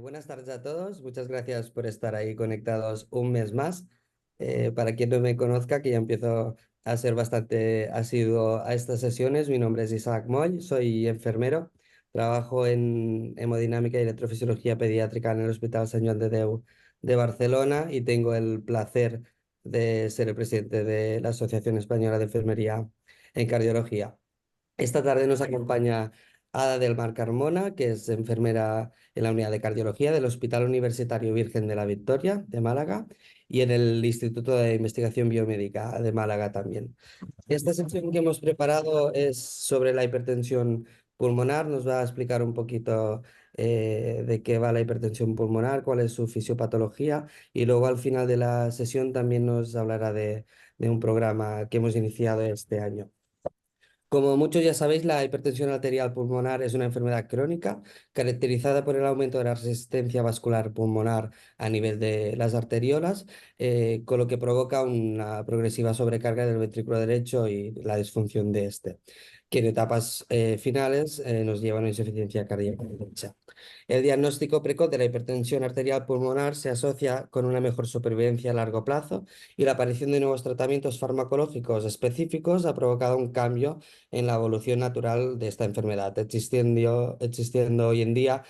Buenas tardes a todos, muchas gracias por estar ahí conectados un mes más. Para quien no me conozca, que ya empiezo a ser bastante asiduo a estas sesiones, mi nombre es Isaac Moll, soy enfermero, trabajo en hemodinámica y electrofisiología pediátrica en el Hospital Sant Joan de Déu de Barcelona y tengo el placer de ser el presidente de la Asociación Española de Enfermería en Cardiología. Esta tarde nos acompaña Ada del Mar Carmona, que es enfermera en la unidad de cardiología del Hospital Universitario Virgen de la Victoria de Málaga y en el Instituto de Investigación Biomédica de Málaga también. Esta sección que hemos preparado es sobre la hipertensión pulmonar. Nos va a explicar un poquito de qué va la hipertensión pulmonar, cuál es su fisiopatología y luego al final de la sesión también nos hablará de un programa que hemos iniciado este año. Como muchos ya sabéis, la hipertensión arterial pulmonar es una enfermedad crónica caracterizada por el aumento de la resistencia vascular pulmonar a nivel de las arteriolas, con lo que provoca una progresiva sobrecarga del ventrículo derecho y la disfunción de este, que en etapas finales nos lleva a una insuficiencia cardíaca derecha. El diagnóstico precoz de la hipertensión arterial pulmonar se asocia con una mejor supervivencia a largo plazo y la aparición de nuevos tratamientos farmacológicos específicos ha provocado un cambio en la evolución natural de esta enfermedad, existiendo hoy en día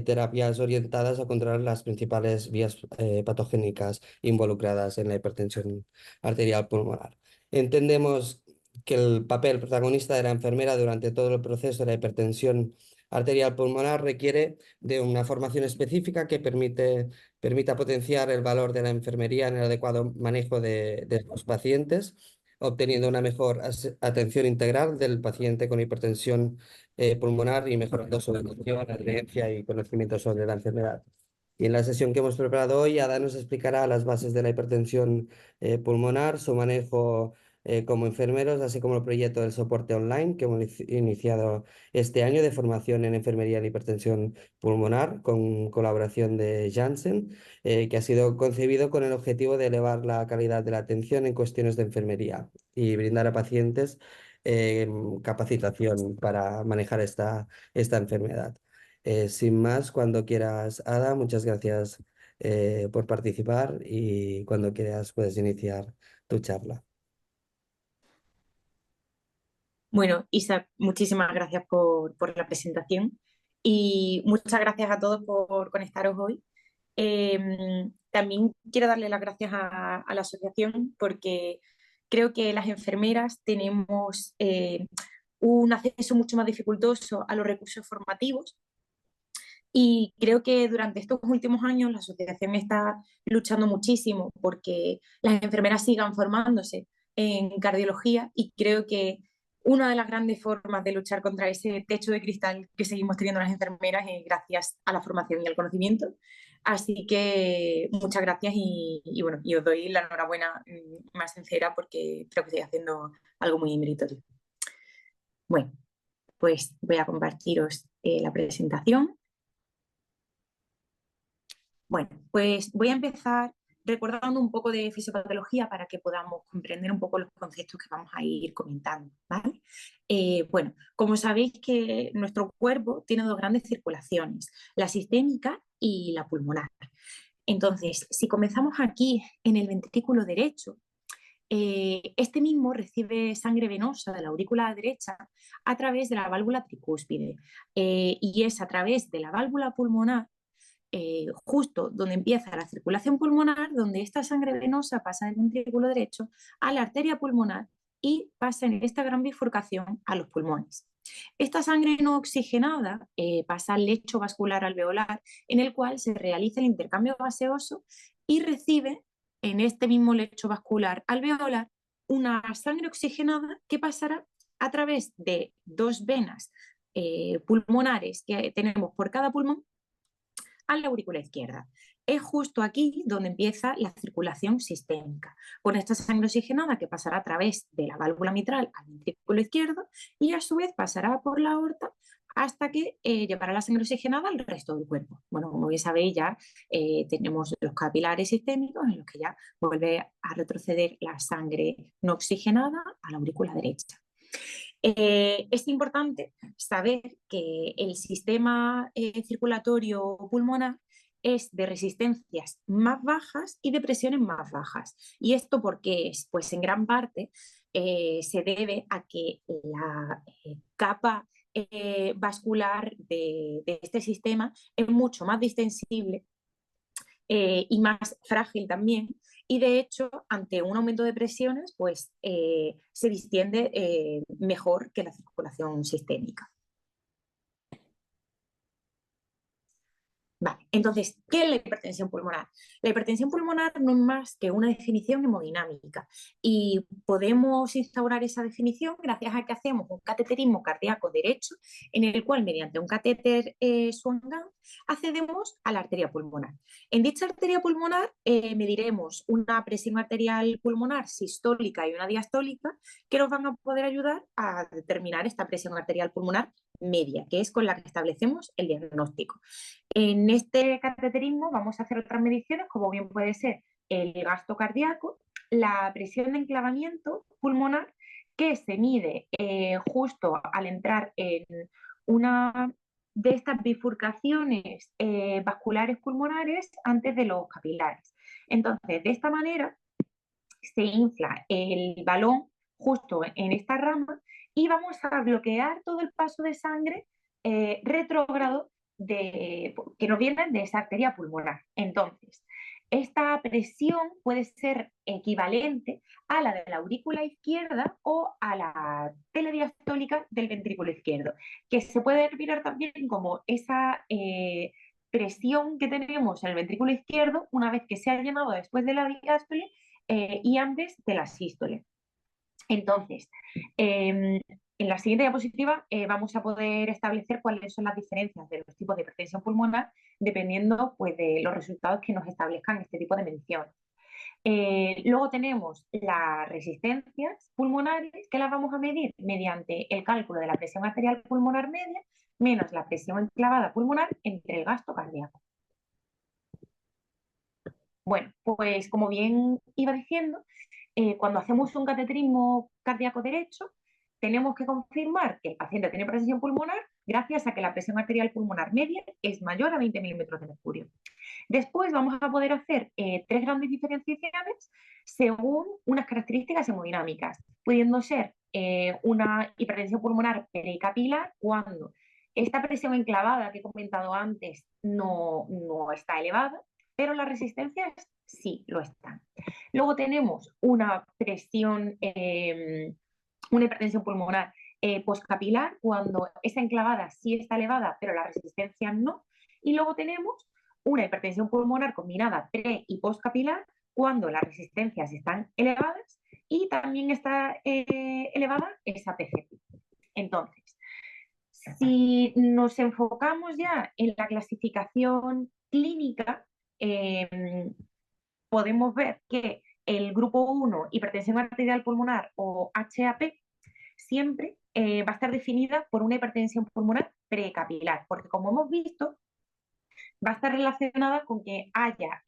terapias orientadas a controlar las principales vías patogénicas involucradas en la hipertensión arterial pulmonar. Entendemos que el papel protagonista de la enfermera durante todo el proceso de la hipertensión arterial pulmonar requiere de una formación específica que permita potenciar el valor de la enfermería en el adecuado manejo de los pacientes, obteniendo una mejor atención integral del paciente con hipertensión pulmonar y mejorando su atención, adherencia y conocimiento sobre la enfermedad. Y en la sesión que hemos preparado hoy, Ada nos explicará las bases de la hipertensión pulmonar, su manejo como enfermeros, así como el proyecto del soporte online que hemos iniciado este año de formación en enfermería en hipertensión pulmonar con colaboración de Janssen, que ha sido concebido con el objetivo de elevar la calidad de la atención en cuestiones de enfermería y brindar a pacientes capacitación para manejar esta enfermedad. Sin más, cuando quieras, Ada, muchas gracias por participar y cuando quieras puedes iniciar tu charla. Bueno, Isa, muchísimas gracias por la presentación y muchas gracias a todos por conectaros hoy. También quiero darle las gracias a la asociación porque creo que las enfermeras tenemos un acceso mucho más dificultoso a los recursos formativos y creo que durante estos últimos años la asociación está luchando muchísimo porque las enfermeras sigan formándose en cardiología y creo que una de las grandes formas de luchar contra ese techo de cristal que seguimos teniendo las enfermeras es gracias a la formación y al conocimiento. Así que muchas gracias y bueno, y os doy la enhorabuena más sincera porque creo que estoy haciendo algo muy meritorio. Bueno, pues voy a compartiros la presentación. Bueno, pues voy a empezar recordando un poco de fisiopatología para que podamos comprender un poco los conceptos que vamos a ir comentando, ¿vale? Bueno, como sabéis que nuestro cuerpo tiene dos grandes circulaciones, la sistémica y la pulmonar. Entonces, si comenzamos aquí en el ventrículo derecho, este mismo recibe sangre venosa de la aurícula derecha a través de la válvula tricúspide y es a través de la válvula pulmonar justo donde empieza la circulación pulmonar, donde esta sangre venosa pasa del ventrículo derecho a la arteria pulmonar y pasa en esta gran bifurcación a los pulmones. Esta sangre no oxigenada pasa al lecho vascular alveolar, en el cual se realiza el intercambio gaseoso y recibe en este mismo lecho vascular alveolar una sangre oxigenada que pasará a través de dos venas pulmonares que tenemos por cada pulmón a la aurícula izquierda. Es justo aquí donde empieza la circulación sistémica, con esta sangre oxigenada que pasará a través de la válvula mitral al ventrículo izquierdo y a su vez pasará por la aorta hasta que llevará la sangre oxigenada al resto del cuerpo. Bueno, como bien sabéis, ya tenemos los capilares sistémicos en los que ya vuelve a retroceder la sangre no oxigenada a la aurícula derecha. Es importante saber que el sistema circulatorio pulmonar es de resistencias más bajas y de presiones más bajas. ¿Y esto por qué es? Pues en gran parte se debe a que la capa vascular de este sistema es mucho más distensible y más frágil también. Y de hecho, ante un aumento de presiones, pues se distiende mejor que la circulación sistémica. Vale, entonces, ¿qué es la hipertensión pulmonar? La hipertensión pulmonar no es más que una definición hemodinámica y podemos instaurar esa definición gracias a que hacemos un cateterismo cardíaco derecho en el cual mediante un catéter Swan-Ganz accedemos a la arteria pulmonar. En dicha arteria pulmonar mediremos una presión arterial pulmonar sistólica y una diastólica que nos van a poder ayudar a determinar esta presión arterial pulmonar media, que es con la que establecemos el diagnóstico. En este cateterismo vamos a hacer otras mediciones, como bien puede ser el gasto cardíaco, la presión de enclavamiento pulmonar, que se mide justo al entrar en una de estas bifurcaciones vasculares pulmonares antes de los capilares. Entonces, de esta manera se infla el balón justo en esta rama y vamos a bloquear todo el paso de sangre retrógrado que nos viene de esa arteria pulmonar. Entonces, esta presión puede ser equivalente a la de la aurícula izquierda o a la telediastólica del ventrículo izquierdo, que se puede mirar también como esa presión que tenemos en el ventrículo izquierdo una vez que se ha llenado después de la diástole y antes de la sístole. Entonces, en la siguiente diapositiva vamos a poder establecer cuáles son las diferencias de los tipos de hipertensión pulmonar dependiendo pues, de los resultados que nos establezcan este tipo de medición. Luego tenemos las resistencias pulmonares que las vamos a medir mediante el cálculo de la presión arterial pulmonar media menos la presión enclavada pulmonar entre el gasto cardíaco. Bueno, pues como bien iba diciendo, cuando hacemos un cateterismo cardíaco derecho, tenemos que confirmar que el paciente tiene presión pulmonar gracias a que la presión arterial pulmonar media es mayor a 20 milímetros de mercurio. Después vamos a poder hacer tres grandes diferenciaciones según unas características hemodinámicas, pudiendo ser una hipertensión pulmonar pericapilar cuando esta presión enclavada que he comentado antes no está elevada, pero las resistencias sí lo están. Luego tenemos una presión, una hipertensión pulmonar postcapilar cuando esa enclavada sí está elevada, pero la resistencia no. Y luego tenemos una hipertensión pulmonar combinada pre y postcapilar cuando las resistencias están elevadas y también está elevada esa PCP. Entonces, si nos enfocamos ya en la clasificación clínica, podemos ver que el grupo 1, hipertensión arterial pulmonar o HAP, siempre va a estar definida por una hipertensión pulmonar precapilar, porque como hemos visto, va a estar relacionada con que haya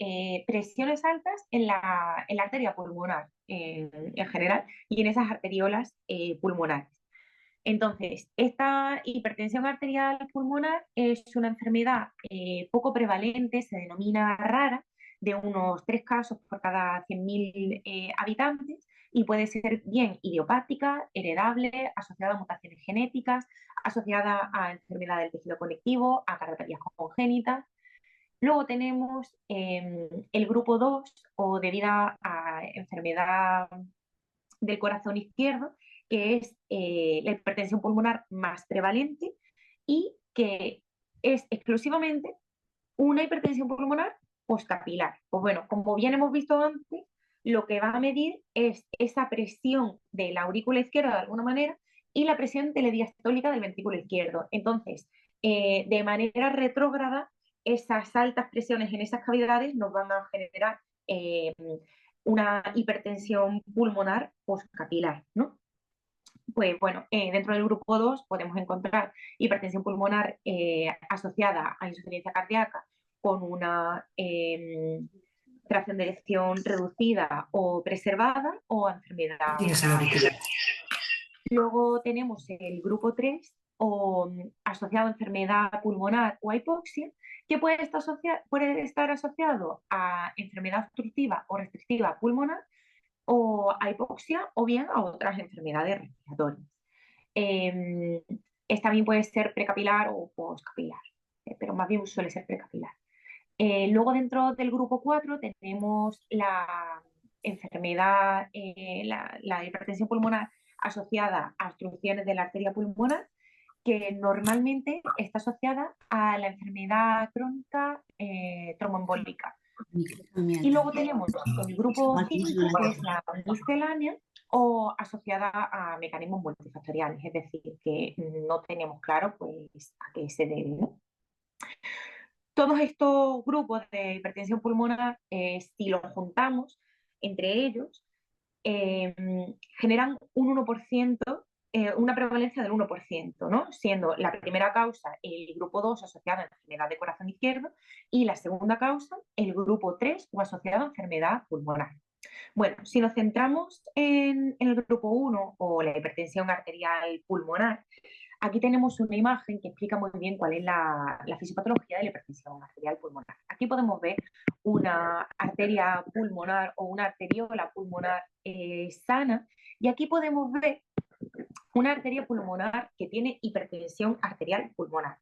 presiones altas en la arteria pulmonar en general y en esas arteriolas pulmonares. Entonces, esta hipertensión arterial pulmonar es una enfermedad poco prevalente, se denomina rara, de unos 3 casos por cada 100.000 habitantes y puede ser bien idiopática, heredable, asociada a mutaciones genéticas, asociada a enfermedad del tejido conectivo, a cardiopatía congénitas. Luego tenemos el grupo 2 o debido a enfermedad del corazón izquierdo, que es la hipertensión pulmonar más prevalente y que es exclusivamente una hipertensión pulmonar postcapilar. Pues bueno, como bien hemos visto antes, lo que va a medir es esa presión de la aurícula izquierda de alguna manera y la presión telediastólica del ventrículo izquierdo. Entonces, de manera retrógrada, esas altas presiones en esas cavidades nos van a generar una hipertensión pulmonar postcapilar, ¿no? Pues bueno, dentro del grupo 2 podemos encontrar hipertensión pulmonar asociada a insuficiencia cardíaca con una fracción de elección reducida o preservada o enfermedad. Luego tenemos el grupo 3 o asociado a enfermedad pulmonar o a hipoxia, que puede estar asociado a enfermedad obstructiva o restrictiva pulmonar o a hipoxia o bien a otras enfermedades respiratorias. Eh, También puede ser precapilar o postcapilar, pero más bien suele ser precapilar. Luego dentro del grupo 4 tenemos la enfermedad, la hipertensión pulmonar asociada a obstrucciones de la arteria pulmonar, que normalmente está asociada a la enfermedad crónica tromboembólica. Y luego tenemos el grupo 5, que es la miscelánea o asociada a mecanismos multifactoriales, es decir, que no tenemos claro pues, a qué se debe, ¿no? Todos estos grupos de hipertensión pulmonar, si los juntamos entre ellos, eh, generan un 1%, una prevalencia del 1%, ¿no? Siendo la primera causa el grupo 2 asociado a enfermedad de corazón izquierdo y la segunda causa el grupo 3 o asociado a enfermedad pulmonar. Bueno, si nos centramos en el grupo 1 o la hipertensión arterial pulmonar, aquí tenemos una imagen que explica muy bien cuál es la fisiopatología de la hipertensión arterial pulmonar. Aquí podemos ver una arteria pulmonar o una arteriola pulmonar sana, y aquí podemos ver una arteria pulmonar que tiene hipertensión arterial pulmonar.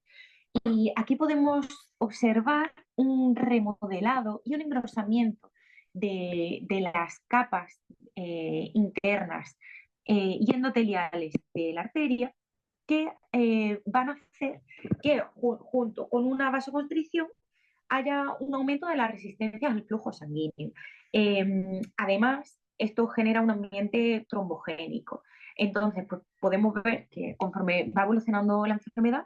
Y aquí podemos observar un remodelado y un engrosamiento de las capas internas y endoteliales de la arteria, que van a hacer que junto con una vasoconstricción haya un aumento de la resistencia al flujo sanguíneo. Además, esto genera un ambiente trombogénico. Entonces, pues, podemos ver que conforme va evolucionando la enfermedad,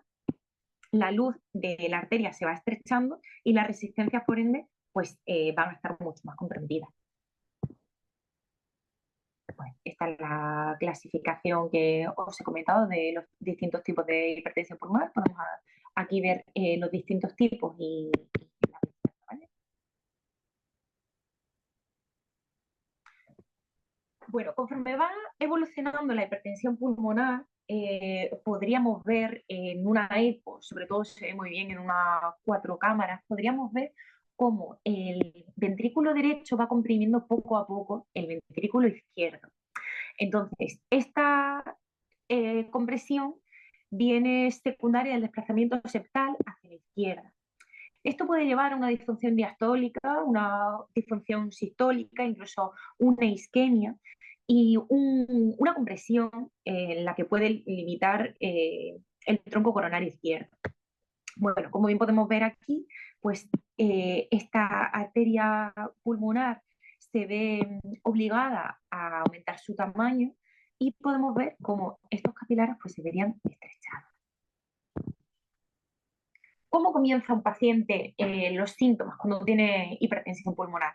la luz de la arteria se va estrechando y las resistencias, por ende, pues van a estar mucho más comprometidas. Pues esta es la clasificación que os he comentado de los distintos tipos de hipertensión pulmonar. Podemos aquí ver los distintos tipos y la receta, ¿vale? Bueno, conforme va evolucionando la hipertensión pulmonar, podríamos ver en una ECO, sobre todo se ve muy bien en una 4 cámaras, podríamos ver cómo el ventrículo derecho va comprimiendo poco a poco el ventrículo izquierdo. Entonces, esta compresión viene secundaria del desplazamiento septal hacia la izquierda. Esto puede llevar a una disfunción diastólica, una disfunción sistólica, incluso una isquemia y una compresión en la que puede limitar el tronco coronario izquierdo. Bueno, como bien podemos ver aquí, pues esta arteria pulmonar se ve obligada a aumentar su tamaño y podemos ver cómo estos capilares pues, se verían estrechados. ¿Cómo comienza un paciente los síntomas cuando tiene hipertensión pulmonar?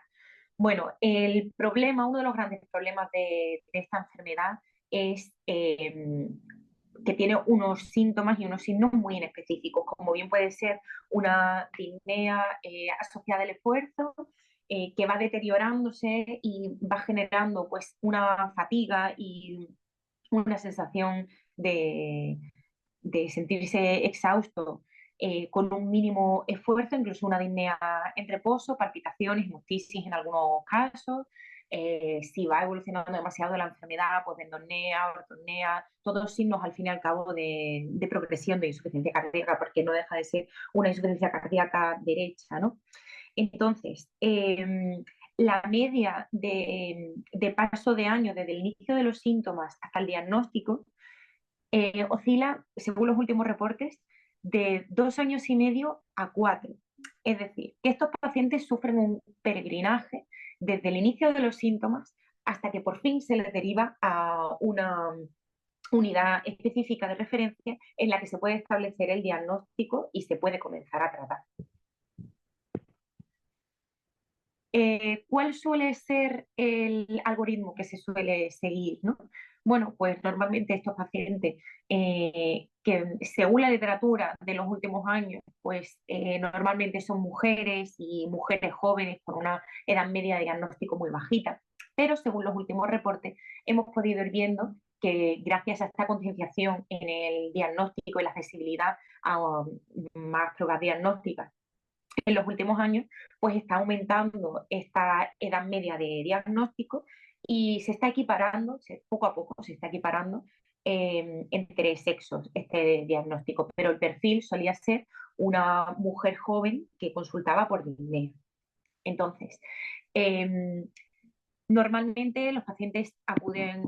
Bueno, uno de los grandes problemas de esta enfermedad es que tiene unos síntomas y unos signos muy específicos, como bien puede ser una disnea asociada al esfuerzo, que va deteriorándose y va generando pues una fatiga y una sensación de sentirse exhausto con un mínimo esfuerzo, incluso una disnea en reposo, palpitaciones, hemoptisis en algunos casos. Si va evolucionando demasiado la enfermedad, pues endosnea, ortosnea, todos signos al fin y al cabo de progresión de insuficiencia cardíaca, porque no deja de ser una insuficiencia cardíaca derecha, ¿no? Entonces, la media de paso de año desde el inicio de los síntomas hasta el diagnóstico oscila, según los últimos reportes, de 2 años y medio a 4. Es decir, que estos pacientes sufren un peregrinaje desde el inicio de los síntomas hasta que por fin se les deriva a una unidad específica de referencia en la que se puede establecer el diagnóstico y se puede comenzar a tratar. ¿Cuál suele ser el algoritmo que se suele seguir, ¿no? Bueno, pues normalmente estos pacientes que según la literatura de los últimos años, pues normalmente son mujeres y mujeres jóvenes con una edad media de diagnóstico muy bajita, pero según los últimos reportes hemos podido ir viendo que gracias a esta concienciación en el diagnóstico y la accesibilidad a más pruebas diagnósticas en los últimos años, pues está aumentando esta edad media de diagnóstico y se está equiparando, poco a poco se está equiparando entre sexos este diagnóstico, pero el perfil solía ser una mujer joven que consultaba por disnea. Entonces, eh, normalmente los pacientes acuden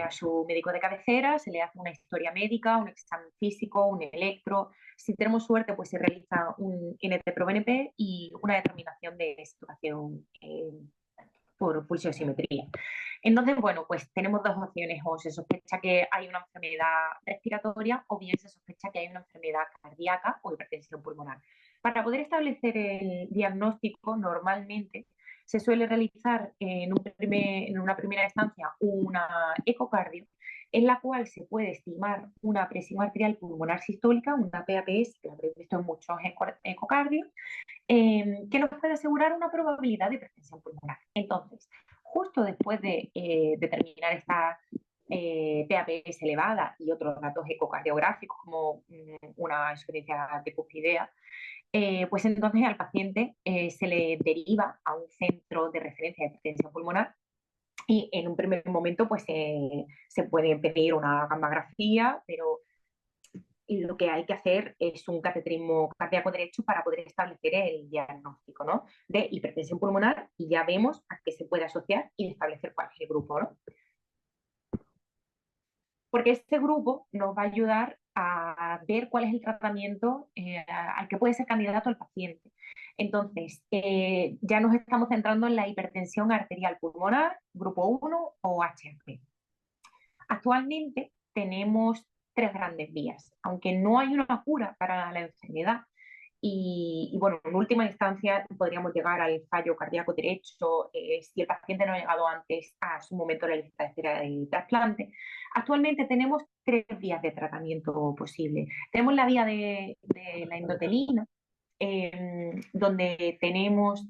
a su médico de cabecera, se le hace una historia médica, un examen físico, un electro. Si tenemos suerte, pues se realiza un NT-proBNP y una determinación de situación por pulsioximetría. Entonces, bueno, pues tenemos dos opciones: o se sospecha que hay una enfermedad respiratoria o bien se sospecha que hay una enfermedad cardíaca o hipertensión pulmonar. Para poder establecer el diagnóstico, normalmente se suele realizar en una primera instancia una ecocardio, en la cual se puede estimar una presión arterial pulmonar sistólica, una PAPS, que la habréis visto en muchos ecocardios, que nos puede asegurar una probabilidad de hipertensión pulmonar. Entonces, justo después de determinar esta PAPS elevada y otros datos ecocardiográficos como una insuficiencia de cupidea, pues entonces al paciente se le deriva a un centro de referencia de hipertensión pulmonar y en un primer momento pues se puede pedir una gammagrafía, pero lo que hay que hacer es un cateterismo cardíaco derecho para poder establecer el diagnóstico, ¿no?, de hipertensión pulmonar, y ya vemos a qué se puede asociar y establecer cuál es el grupo, ¿no? Porque este grupo nos va a ayudar a ver cuál es el tratamiento al que puede ser candidato el paciente. Entonces, ya nos estamos centrando en la hipertensión arterial pulmonar, grupo 1 o HAP. Actualmente tenemos tres grandes vías, aunque no hay una cura para la enfermedad. Y bueno, en última instancia podríamos llegar al fallo cardíaco derecho si el paciente no ha llegado antes a su momento de la lista de espera del trasplante. Actualmente tenemos tres vías de tratamiento posible. Tenemos la vía de la endotelina, donde tenemos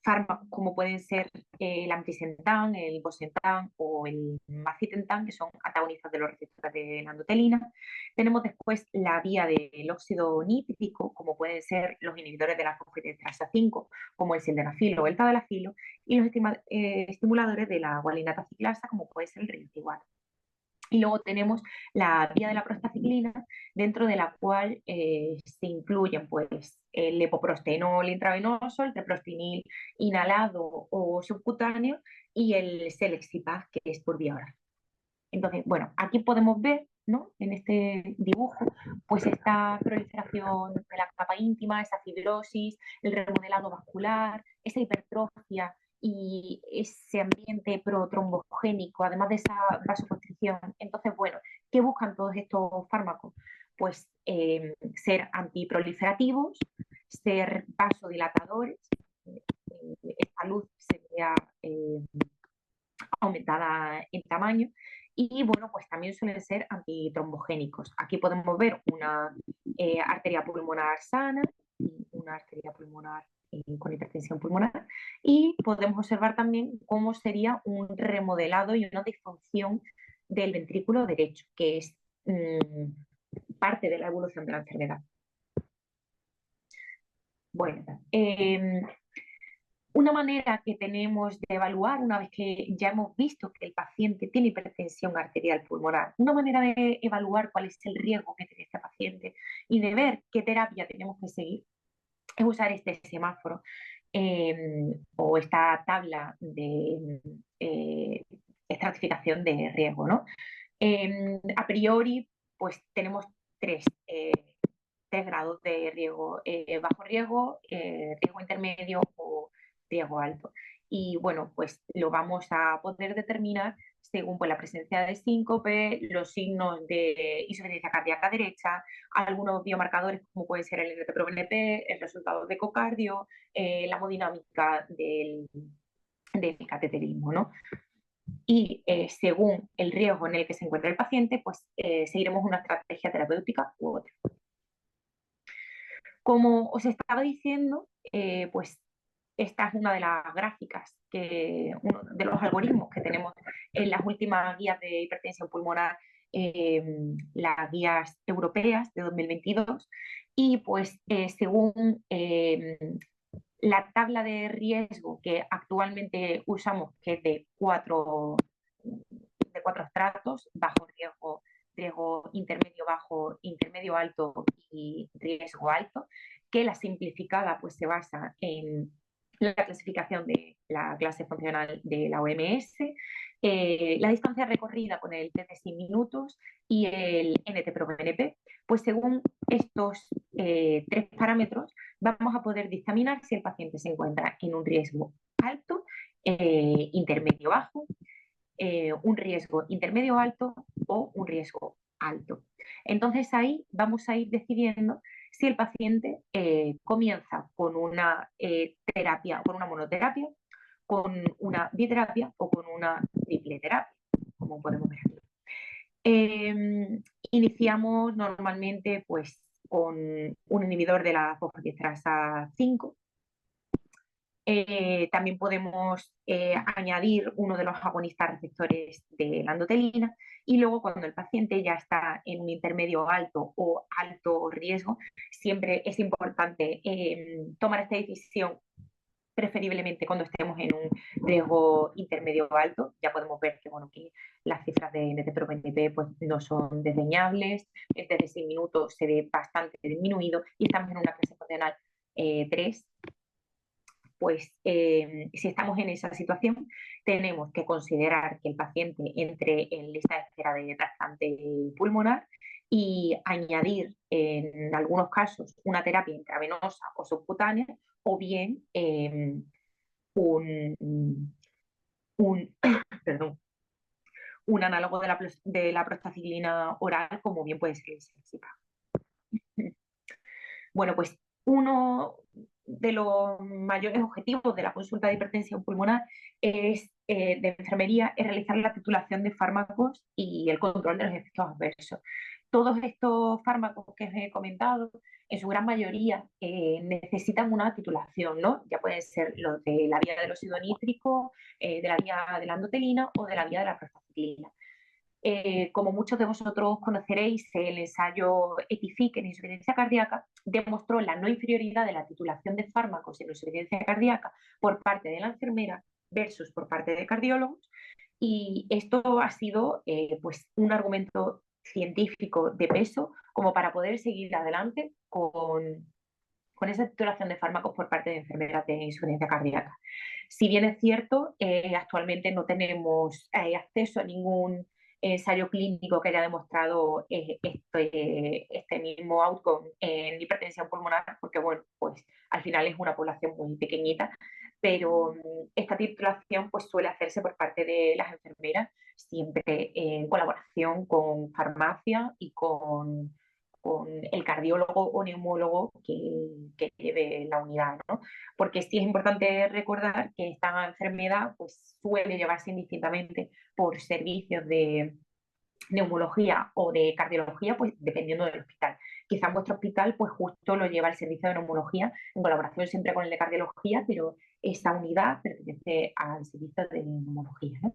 fármacos como pueden ser el ambrisentan, el bosentan o el macitentan, que son antagonistas de los receptores de la endotelina. Tenemos después la vía del óxido nítrico, como pueden ser los inhibidores de la fosfatasa 5, como el sildenafil o el tadalafilo, y los estimuladores de la guanidina ciclasa, como puede ser el riluzigol. Y luego tenemos la vía de la prostaciclina, dentro de la cual se incluyen pues, el lepoprostenol intravenoso, el treprostinil inhalado o subcutáneo y el selexipag, que es por vía oral. Entonces, bueno, aquí podemos ver, ¿no?, en este dibujo, pues esta proliferación de la capa íntima, esa fibrosis, el remodelado vascular, esa hipertrofia y ese ambiente protrombogénico, además de esa vasoconstricción. Entonces, bueno, ¿qué buscan todos estos fármacos? Pues ser antiproliferativos, ser vasodilatadores, esta luz se vea aumentada en tamaño, y bueno, pues también suelen ser antitrombogénicos. Aquí podemos ver una arteria pulmonar sana y una arteria pulmonar con hipertensión pulmonar, y podemos observar también cómo sería un remodelado y una disfunción del ventrículo derecho, que es parte de la evolución de la enfermedad. Bueno, una manera que tenemos de evaluar, una vez que ya hemos visto que el paciente tiene hipertensión arterial pulmonar, una manera de evaluar cuál es el riesgo que tiene este paciente y de ver qué terapia tenemos que seguir, es usar este semáforo o esta tabla de estratificación de riesgo, ¿no? A priori, pues tenemos tres grados de riesgo: bajo riesgo, riesgo intermedio o riesgo alto. Y bueno, pues lo vamos a poder determinar según pues, la presencia de síncope, los signos de insuficiencia cardíaca derecha, algunos biomarcadores como puede ser el NT-proBNP, el resultado de ecocardio, la hemodinámica del cateterismo, ¿no? Y según el riesgo en el que se encuentra el paciente, pues seguiremos una estrategia terapéutica u otra. Como os estaba diciendo, pues esta es una de las gráficas, uno de los algoritmos que tenemos en las últimas guías de hipertensión pulmonar, las guías europeas de 2022, y pues según la tabla de riesgo que actualmente usamos, que es de cuatro estratos: bajo riesgo, riesgo intermedio bajo, intermedio alto y riesgo alto, que la simplificada pues se basa en la clasificación de la clase funcional de la OMS, la distancia recorrida con el test de 100 minutos y el NT-proBNP. Pues según estos tres parámetros vamos a poder dictaminar si el paciente se encuentra en un riesgo alto, intermedio bajo, un riesgo intermedio alto o un riesgo alto. Entonces ahí vamos a ir decidiendo si el paciente comienza con una terapia, con una monoterapia, con una biterapia o con una triple terapia, como podemos ver aquí. Iniciamos normalmente pues con un inhibidor de la fosfatiesterasa 5. También podemos añadir uno de los agonistas receptores de la endotelina, y luego cuando el paciente ya está en un intermedio alto o alto riesgo, siempre es importante tomar esta decisión preferiblemente cuando estemos en un riesgo intermedio alto. Ya podemos ver que, bueno, que las cifras de NT-proBNP pues, no son desdeñables, desde 6 minutos se ve bastante disminuido y estamos en una clase funcional 3. Pues si estamos en esa situación, tenemos que considerar que el paciente entre en lista de espera de trasplante pulmonar y añadir en algunos casos una terapia intravenosa o subcutánea, o bien un perdón, un análogo de la prostaciclina oral, como bien puede ser el Selexipag. Bueno, pues uno de los mayores objetivos de la consulta de hipertensión pulmonar de enfermería es realizar la titulación de fármacos y el control de los efectos adversos. Todos estos fármacos que os he comentado, en su gran mayoría, necesitan una titulación, ¿no? Ya pueden ser los de la vía del óxido nítrico, de la vía de la endotelina o de la vía de la prostaciclina. Como muchos de vosotros conoceréis, el ensayo EPIFIC en insuficiencia cardíaca demostró la no inferioridad de la titulación de fármacos en insuficiencia cardíaca por parte de la enfermera versus por parte de cardiólogos, y esto ha sido pues un argumento científico de peso como para poder seguir adelante con esa titulación de fármacos por parte de enfermeras de insuficiencia cardíaca. Si bien es cierto, actualmente no tenemos acceso a ningún ensayo clínico que haya demostrado este mismo outcome en hipertensión pulmonar, porque bueno, pues al final es una población muy pequeñita, pero esta titulación pues suele hacerse por parte de las enfermeras, siempre en colaboración con farmacia y con el cardiólogo o neumólogo que lleve la unidad, ¿no? Porque sí es importante recordar que esta enfermedad pues, suele llevarse indistintamente por servicios de neumología o de cardiología, pues dependiendo del hospital. Quizá en vuestro hospital, pues justo lo lleva el servicio de neumología en colaboración siempre con el de cardiología, pero esa unidad pertenece al servicio de neumología, ¿no?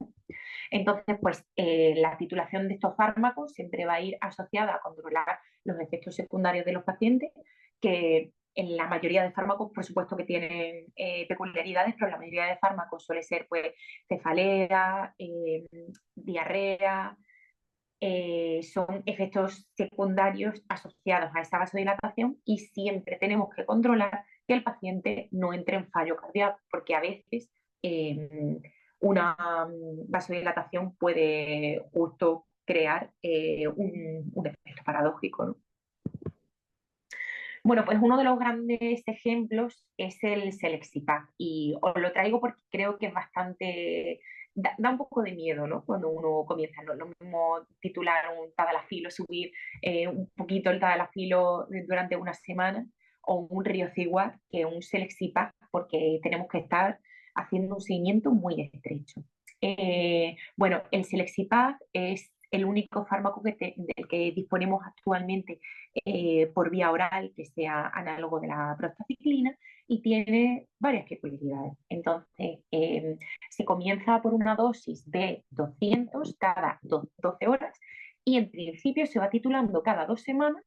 Entonces, pues la titulación de estos fármacos siempre va a ir asociada a controlar los efectos secundarios de los pacientes, que en la mayoría de fármacos, por supuesto que tienen peculiaridades, pero la mayoría de fármacos suele ser pues cefalea, diarrea, son efectos secundarios asociados a esa vasodilatación, y siempre tenemos que controlar que el paciente no entre en fallo cardíaco, porque a veces una vasodilatación puede justo crear un efecto paradójico, ¿no? Bueno, pues uno de los grandes ejemplos es el Selexipag, y os lo traigo porque creo que es bastante, da un poco de miedo, ¿no? Cuando uno comienza, ¿no? Lo mismo titular un tadalafilo, subir un poquito el tadalafilo durante una semana, o un riociguat, que un Selexipag, porque tenemos que estar haciendo un seguimiento muy estrecho. Bueno, el Selexipag es el único fármaco del que disponemos actualmente por vía oral que sea análogo de la prostacyclina y tiene varias peculiaridades. Entonces, se comienza por una dosis de 200 cada 12 horas y en principio se va titulando cada 2 semanas.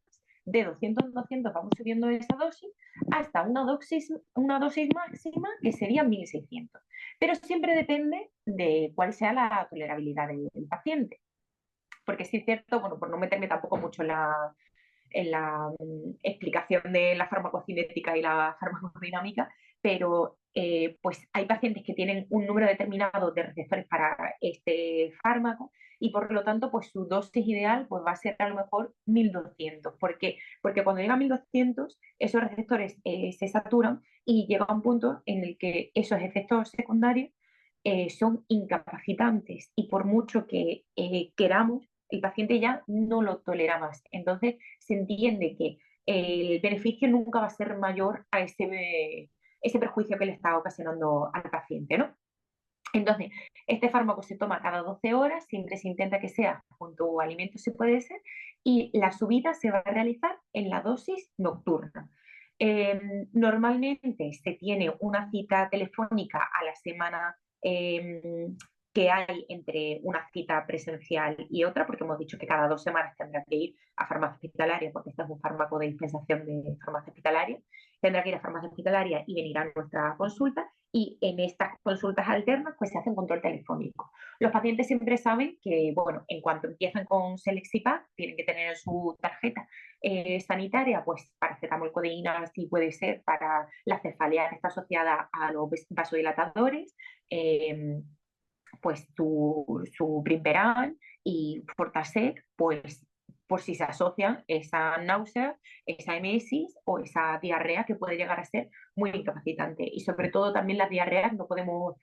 De 200 en 200 vamos subiendo esa dosis hasta una dosis máxima que sería 1600. Pero siempre depende de cuál sea la tolerabilidad del paciente. Porque sí es cierto, bueno, por no meterme tampoco mucho en la explicación de la farmacocinética y la farmacodinámica, pero pues hay pacientes que tienen un número determinado de receptores para este fármaco y por lo tanto pues su dosis ideal pues va a ser a lo mejor 1200. ¿Por qué? Porque cuando llega a 1200 esos receptores se saturan y llega a un punto en el que esos efectos secundarios son incapacitantes y por mucho que queramos el paciente ya no lo tolera más. Entonces se entiende que el beneficio nunca va a ser mayor a ese perjuicio que le está ocasionando al paciente, ¿no? Entonces, este fármaco se toma cada 12 horas, siempre se intenta que sea junto a alimentos si puede ser, y la subida se va a realizar en la dosis nocturna. Normalmente se tiene una cita telefónica a la semana que hay entre una cita presencial y otra, porque hemos dicho que cada 2 semanas tendrá que ir a farmacia hospitalaria, porque este es un fármaco de dispensación de farmacia hospitalaria, tendrá que ir a farmacia hospitalaria y venir a nuestra consulta, y en estas consultas alternas pues se hace un control telefónico. Los pacientes siempre saben que, bueno, en cuanto empiezan con Selexipag, tienen que tener su tarjeta sanitaria, pues paracetamol, codeína, si puede ser, para la cefalea que está asociada a los vasodilatadores, pues su Primperan y Fortasec, pues por si se asocian esa náusea, esa emesis o esa diarrea que puede llegar a ser muy incapacitante. Y sobre todo también las diarreas no podemos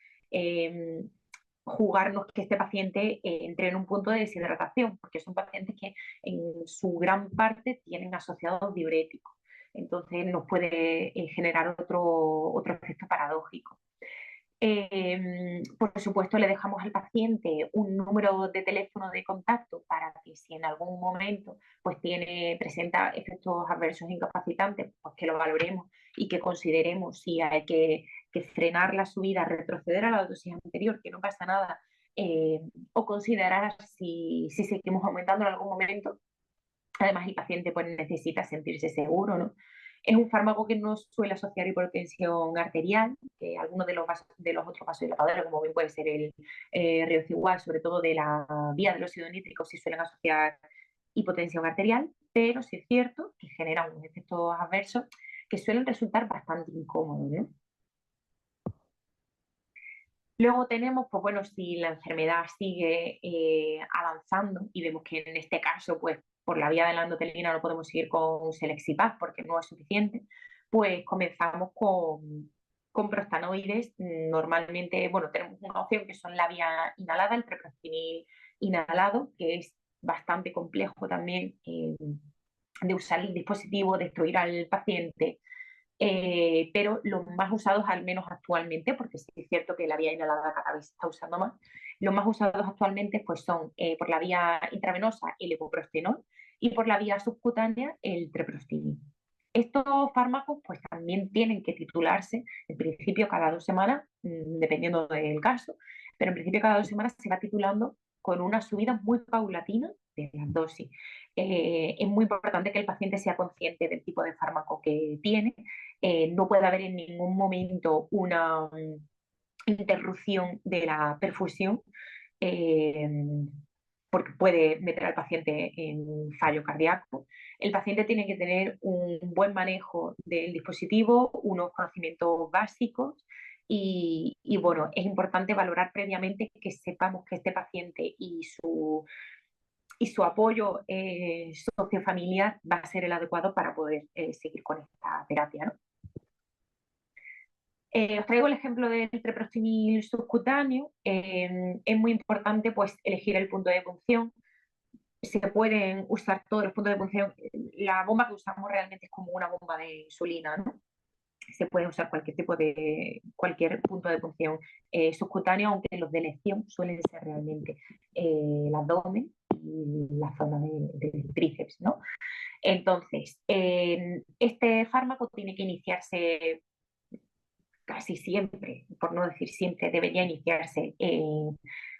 jugarnos que este paciente entre en un punto de deshidratación, porque son pacientes que en su gran parte tienen asociados diuréticos. Entonces nos puede generar otro efecto paradójico. Por supuesto, le dejamos al paciente un número de teléfono de contacto para que si en algún momento pues presenta efectos adversos incapacitantes, pues que lo valoremos y que consideremos si hay que frenar la subida, retroceder a la dosis anterior, que no pasa nada, o considerar si seguimos aumentando en algún momento. Además, el paciente pues, necesita sentirse seguro, ¿no? Es un fármaco que no suele asociar hipertensión arterial, que algunos de los otros vasodilatadores, como bien puede ser el riociguat, sobre todo de la vía del óxido nítrico, sí suelen asociar hipotensión arterial, pero sí es cierto que generan unos efectos adversos que suelen resultar bastante incómodos, ¿no? Luego tenemos, pues bueno, si la enfermedad sigue avanzando y vemos que en este caso, pues por la vía de la endotelina no podemos seguir con Selexipag porque no es suficiente, pues comenzamos con prostanoides. Normalmente, bueno, tenemos una opción que son la vía inhalada, el treprostinil inhalado, que es bastante complejo también de usar el dispositivo, de instruir al paciente, pero los más usados, al menos actualmente, porque sí es cierto que la vía inhalada cada vez se está usando más, los más usados actualmente pues son por la vía intravenosa el epoprostenol y por la vía subcutánea el treprostinil. Estos fármacos pues también tienen que titularse en principio cada 2 semanas, dependiendo del caso, pero en principio cada 2 semanas se va titulando con una subida muy paulatina de las dosis. Es muy importante que el paciente sea consciente del tipo de fármaco que tiene. No puede haber en ningún momento una interrupción de la perfusión, eh, porque puede meter al paciente en fallo cardíaco. El paciente tiene que tener un buen manejo del dispositivo, unos conocimientos básicos y bueno, es importante valorar previamente que sepamos que este paciente y su apoyo sociofamiliar va a ser el adecuado para poder seguir con esta terapia, ¿no? Os traigo el ejemplo del treprostinil subcutáneo. Es muy importante pues, elegir el punto de punción. Se pueden usar todos los puntos de punción. La bomba que usamos realmente es como una bomba de insulina, ¿no? Se puede usar cualquier punto de punción subcutáneo, aunque los de elección suelen ser realmente el abdomen y la zona del tríceps, ¿no? Entonces, este fármaco tiene que iniciarse casi siempre, por no decir siempre, debería iniciarse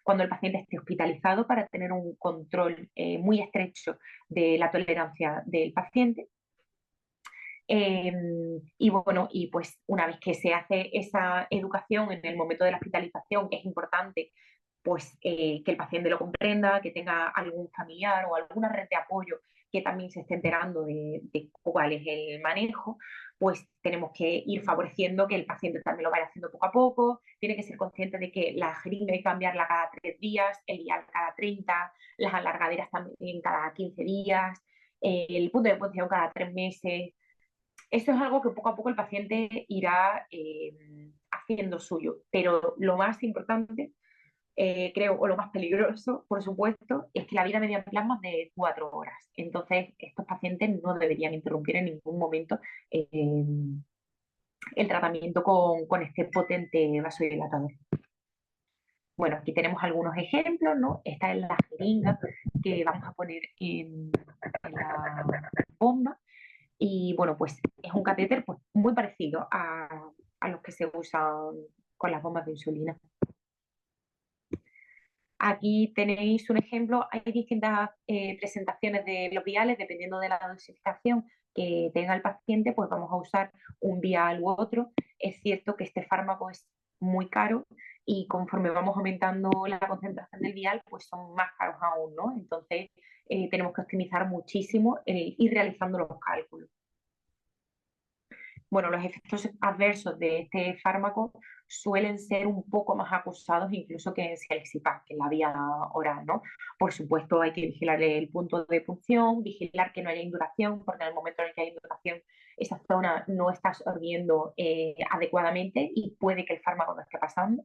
cuando el paciente esté hospitalizado para tener un control muy estrecho de la tolerancia del paciente. Y bueno, y pues una vez que se hace esa educación en el momento de la hospitalización, que es importante, pues que el paciente lo comprenda, que tenga algún familiar o alguna red de apoyo que también se esté enterando de cuál es el manejo, pues tenemos que ir favoreciendo que el paciente también lo vaya haciendo poco a poco, tiene que ser consciente de que la jeringa hay que cambiarla cada 3 días, el vial cada 30, las alargaderas también cada 15 días, el punto de posición cada 3 meses. Eso es algo que poco a poco el paciente irá haciendo suyo, pero lo más importante, creo, o lo más peligroso, por supuesto, es que la vida media en plasma es de 4 horas. Entonces, estos pacientes no deberían interrumpir en ningún momento eh, el tratamiento con este potente vasodilatador. Bueno, aquí tenemos algunos ejemplos, ¿no? Esta es la jeringa que vamos a poner en la bomba. Y bueno, pues es un catéter pues, muy parecido a los que se usan con las bombas de insulina. Aquí tenéis un ejemplo, hay distintas presentaciones de los viales, dependiendo de la dosificación que tenga el paciente, pues vamos a usar un vial u otro. Es cierto que este fármaco es muy caro y conforme vamos aumentando la concentración del vial, pues son más caros aún, ¿no? Entonces tenemos que optimizar muchísimo el ir realizando los cálculos. Bueno, los efectos adversos de este fármaco suelen ser un poco más acusados incluso que en Cialixipam, que es la vía oral, ¿no? Por supuesto, hay que vigilar el punto de punción, vigilar que no haya induración, porque en el momento en el que hay induración, esa zona no está absorbiendo adecuadamente y puede que el fármaco no esté pasando.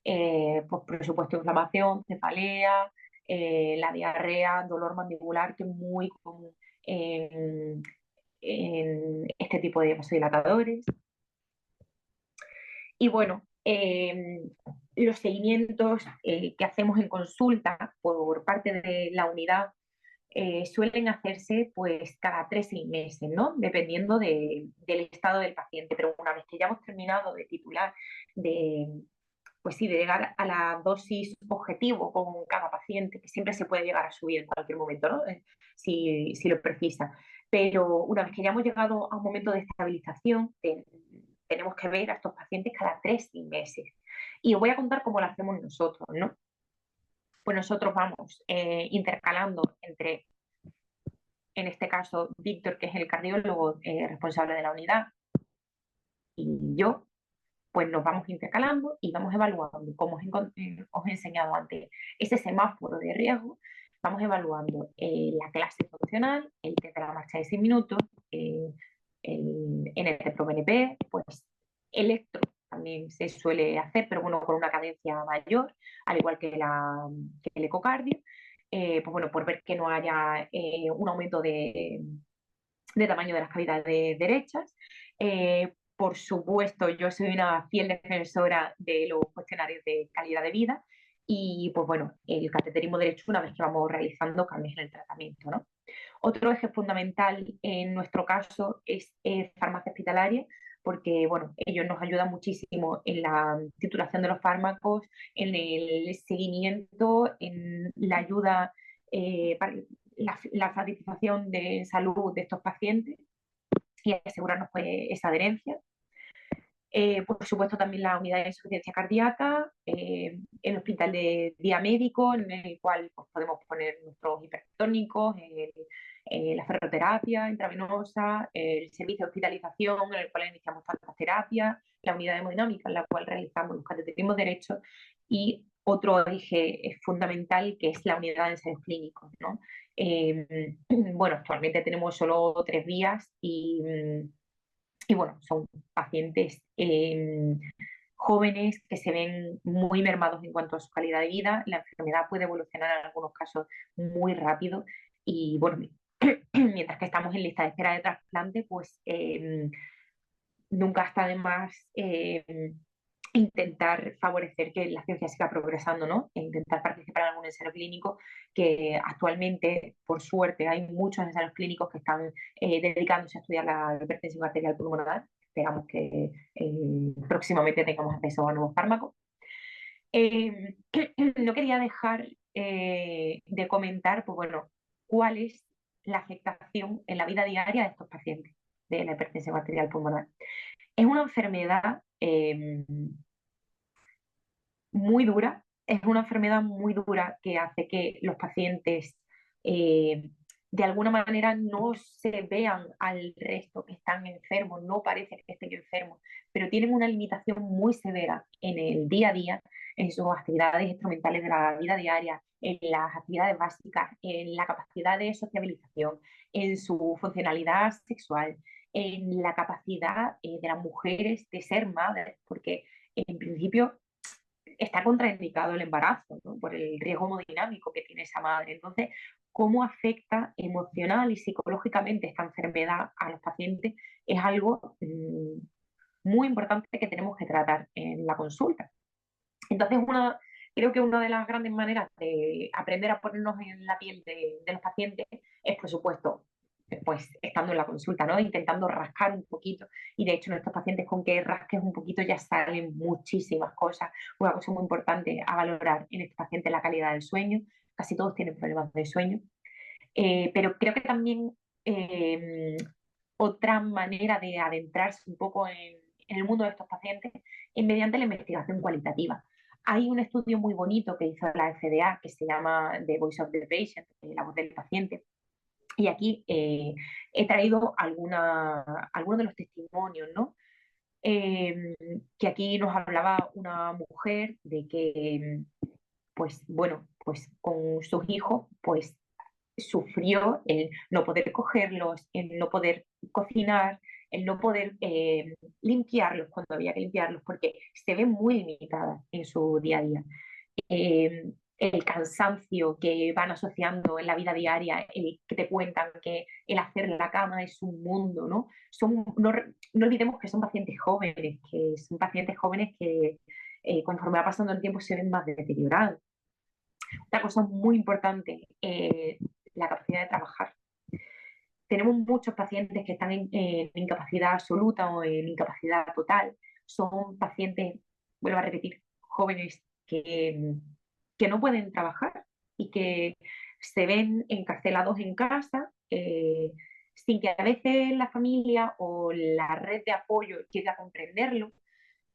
Pues, por supuesto, inflamación, cefalea, la diarrea, dolor mandibular, que es muy común en este tipo de vasodilatadores. Y bueno, los seguimientos que hacemos en consulta por parte de la unidad suelen hacerse pues cada 3 meses, ¿no? Dependiendo del estado del paciente. Pero una vez que ya hemos terminado de titular, pues sí, de llegar a la dosis objetivo con cada paciente, que siempre se puede llegar a subir en cualquier momento, ¿no? Si lo precisa. Pero una vez que ya hemos llegado a un momento de estabilización, tenemos que ver a estos pacientes cada 3 meses. Y os voy a contar cómo lo hacemos nosotros, ¿no? Pues nosotros vamos intercalando entre, en este caso, Víctor, que es el cardiólogo responsable de la unidad, y yo, pues nos vamos intercalando y vamos evaluando, como os he enseñado antes, ese semáforo de riesgo, vamos evaluando la clase funcional, el test de la marcha de 6 minutos, el NT-proBNP, pues electro también se suele hacer, pero bueno, con una cadencia mayor, al igual que el ecocardio, pues bueno, por ver que no haya un aumento de tamaño de las cavidades derechas. Por supuesto, yo soy una fiel defensora de los cuestionarios de calidad de vida y, pues bueno, el cateterismo derecho una vez que vamos realizando cambios en el tratamiento, ¿no? Otro eje fundamental en nuestro caso es farmacia hospitalaria, porque bueno, ellos nos ayudan muchísimo en la titulación de los fármacos, en el seguimiento, en la ayuda para la satisfacción de salud de estos pacientes y asegurarnos pues, esa adherencia. Por supuesto, también la unidad de insuficiencia cardíaca, el hospital de día médico, en el cual pues, podemos poner nuestros hipertónicos, la ferroterapia intravenosa, el servicio de hospitalización, en el cual iniciamos tantas terapias, la unidad de hemodinámica, en la cual realizamos los cateterismos derechos, y otro eje fundamental que es la unidad de ensayos clínicos, ¿no? Bueno, actualmente tenemos solo 3 vías y bueno, son pacientes jóvenes que se ven muy mermados en cuanto a su calidad de vida. La enfermedad puede evolucionar en algunos casos muy rápido y bueno, mientras que estamos en lista de espera de trasplante, pues nunca está de más intentar favorecer que la ciencia siga progresando, ¿no? E intentar participar en algún ensayo clínico, que actualmente, por suerte, hay muchos ensayos clínicos que están dedicándose a estudiar la hipertensión arterial pulmonar. Esperamos que próximamente tengamos acceso a nuevos fármacos. Eh, no quería dejar de comentar, pues bueno, cuál es la afectación en la vida diaria de estos pacientes de la hipertensión arterial pulmonar. Es una enfermedad muy dura, es una enfermedad muy dura que hace que los pacientes eh, de alguna manera no se vean al resto que están enfermos, no parece que estén enfermos, pero tienen una limitación muy severa en el día a día, en sus actividades instrumentales de la vida diaria, en las actividades básicas, en la capacidad de sociabilización, en su funcionalidad sexual, en la capacidad de las mujeres de ser madres, porque en principio está contraindicado el embarazo, ¿no? Por el riesgo hemodinámico que tiene esa madre. Entonces, ¿cómo afecta emocional y psicológicamente esta enfermedad a los pacientes? Es algo muy importante que tenemos que tratar en la consulta. Entonces, creo que una de las grandes maneras de aprender a ponernos en la piel de los pacientes es, por supuesto, pues estando en la consulta, ¿no? Intentando rascar un poquito. Y de hecho, nuestros pacientes con que rasques un poquito ya salen muchísimas cosas. Una cosa muy importante a valorar en estos pacientes es la calidad del sueño. Casi todos tienen problemas de sueño. Pero creo que también eh, otra manera de adentrarse un poco en el mundo de estos pacientes es mediante la investigación cualitativa. Hay un estudio muy bonito que hizo la FDA que se llama The Voice of the Patient, la voz del paciente, y aquí he traído algunos de los testimonios, ¿no? Que aquí nos hablaba una mujer de que, pues bueno, pues con sus hijos, pues sufrió el no poder cogerlos, el no poder cocinar, el no poder limpiarlos cuando había que limpiarlos, porque se ve muy limitada en su día a día. El cansancio que van asociando en la vida diaria, el que te cuentan que el hacer la cama es un mundo, ¿no? No olvidemos que son pacientes jóvenes que conforme va pasando el tiempo se ven más deteriorados. Otra cosa muy importante, la capacidad de trabajar. Tenemos muchos pacientes que están en incapacidad absoluta o en incapacidad total. Son pacientes, vuelvo a repetir, jóvenes que no pueden trabajar y que se ven encarcelados en casa, sin que a veces la familia o la red de apoyo llegue a comprenderlo,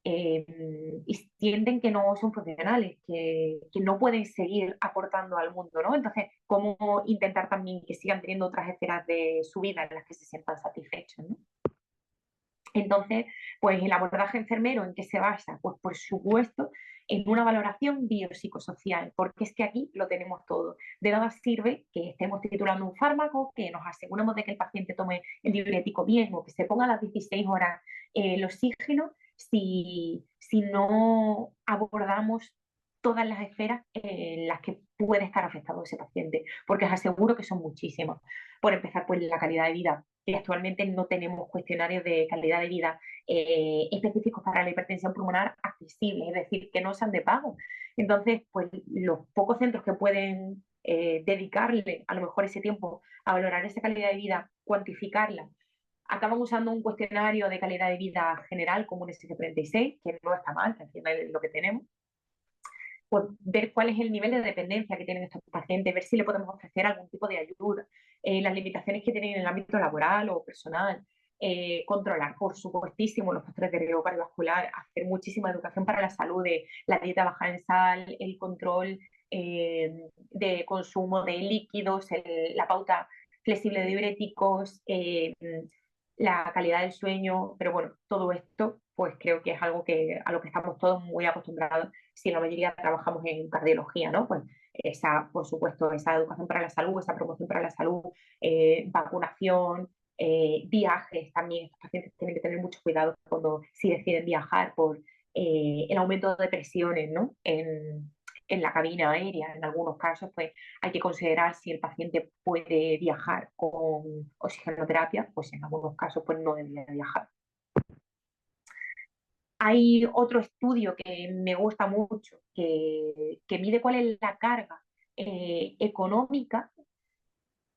y sienten que no son funcionales, que no pueden seguir aportando al mundo, ¿no? Entonces, ¿cómo intentar también que sigan teniendo otras esferas de su vida en las que se sientan satisfechos, ¿no? Entonces, pues el abordaje enfermero, ¿en qué se basa? Pues por supuesto en una valoración biopsicosocial, porque es que aquí lo tenemos todo. De nada sirve que estemos titulando un fármaco, que nos aseguremos de que el paciente tome el diurético bien o que se ponga a las 16 horas el oxígeno si no abordamos todas las esferas en las que puede estar afectado ese paciente, porque os aseguro que son muchísimas. Por empezar, pues la calidad de vida. Y actualmente no tenemos cuestionarios de calidad de vida específicos para la hipertensión pulmonar accesibles, es decir, que no sean de pago. Entonces, pues los pocos centros que pueden dedicarle a lo mejor ese tiempo a valorar esa calidad de vida, cuantificarla, acaban usando un cuestionario de calidad de vida general como un SF36, que no está mal, que al final es lo que tenemos, pues ver cuál es el nivel de dependencia que tienen estos pacientes, ver si le podemos ofrecer algún tipo de ayuda, las limitaciones que tienen en el ámbito laboral o personal, controlar, por supuestísimo, los factores de riesgo cardiovascular, hacer muchísima educación para la salud, de la dieta baja en sal, el control de consumo de líquidos, la pauta flexible de diuréticos, la calidad del sueño, pero bueno, todo esto pues creo que es algo a lo que estamos todos muy acostumbrados si la mayoría trabajamos en cardiología, ¿no? Pues por supuesto, esa educación para la salud, esa promoción para la salud, vacunación, viajes también. Estos pacientes tienen que tener mucho cuidado si deciden viajar por el aumento de presiones, ¿no? En la cabina aérea. En algunos casos, pues hay que considerar si el paciente puede viajar con oxigenoterapia, pues en algunos casos, pues no debería viajar. Hay otro estudio que me gusta mucho, que mide cuál es la carga económica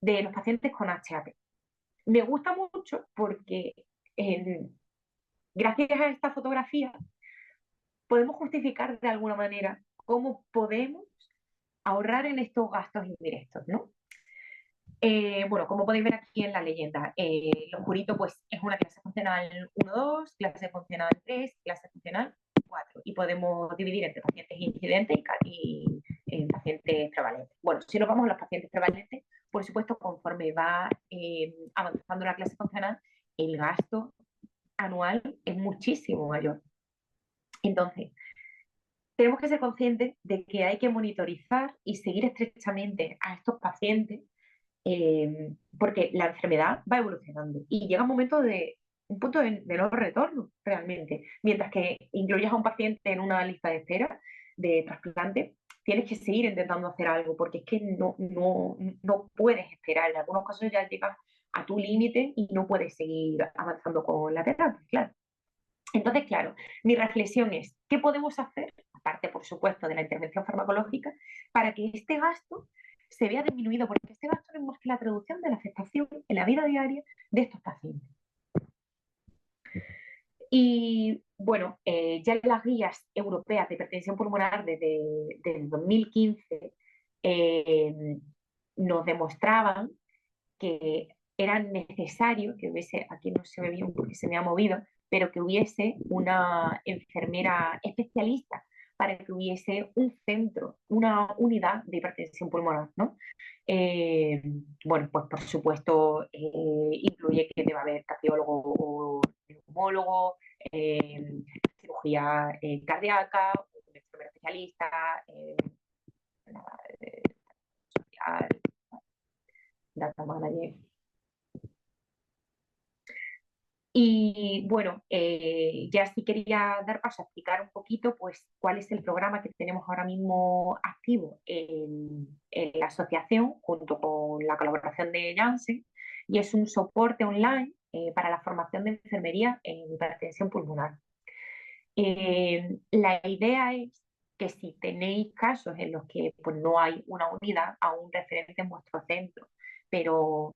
de los pacientes con HAP. Me gusta mucho porque eh, gracias a esta fotografía podemos justificar de alguna manera cómo podemos ahorrar en estos gastos indirectos, ¿no? Bueno, como podéis ver aquí en la leyenda, los juritos pues es una clase funcional 1-2, clase funcional 3, clase funcional 4 y podemos dividir entre pacientes incidentes y pacientes prevalentes. Bueno, si nos vamos a los pacientes prevalentes, por supuesto, conforme va avanzando la clase funcional, el gasto anual es muchísimo mayor. Entonces, tenemos que ser conscientes de que hay que monitorizar y seguir estrechamente a estos pacientes porque la enfermedad va evolucionando y llega un punto de no retorno realmente. Mientras que incluyas a un paciente en una lista de espera de trasplante, tienes que seguir intentando hacer algo porque es que no puedes esperar. En algunos casos ya llegas a tu límite y no puedes seguir avanzando con la terapia, claro. Entonces, claro, mi reflexión es, ¿qué podemos hacer, aparte, por supuesto, de la intervención farmacológica, para que este gasto se vea disminuido? Porque este gasto no es más que la traducción de la afectación en la vida diaria de estos pacientes. Y bueno, ya en las guías europeas de hipertensión pulmonar desde el 2015 nos demostraban que era necesario que hubiese, aquí no se ve bien porque se me ha movido, pero que hubiese una enfermera especialista para que hubiese un centro, una unidad de hipertensión pulmonar, ¿no? Eh, bueno, pues por supuesto incluye que deba haber cardiólogo o neumólogo, cirugía cardíaca, un enfermero especialista, social, data manager. Y bueno, ya sí quería dar paso a explicar un poquito pues cuál es el programa que tenemos ahora mismo activo en la asociación junto con la colaboración de Janssen y es un soporte online para la formación de enfermería en hipertensión pulmonar. La idea es que si tenéis casos en los que pues, no hay una unidad a un referente en vuestro centro, pero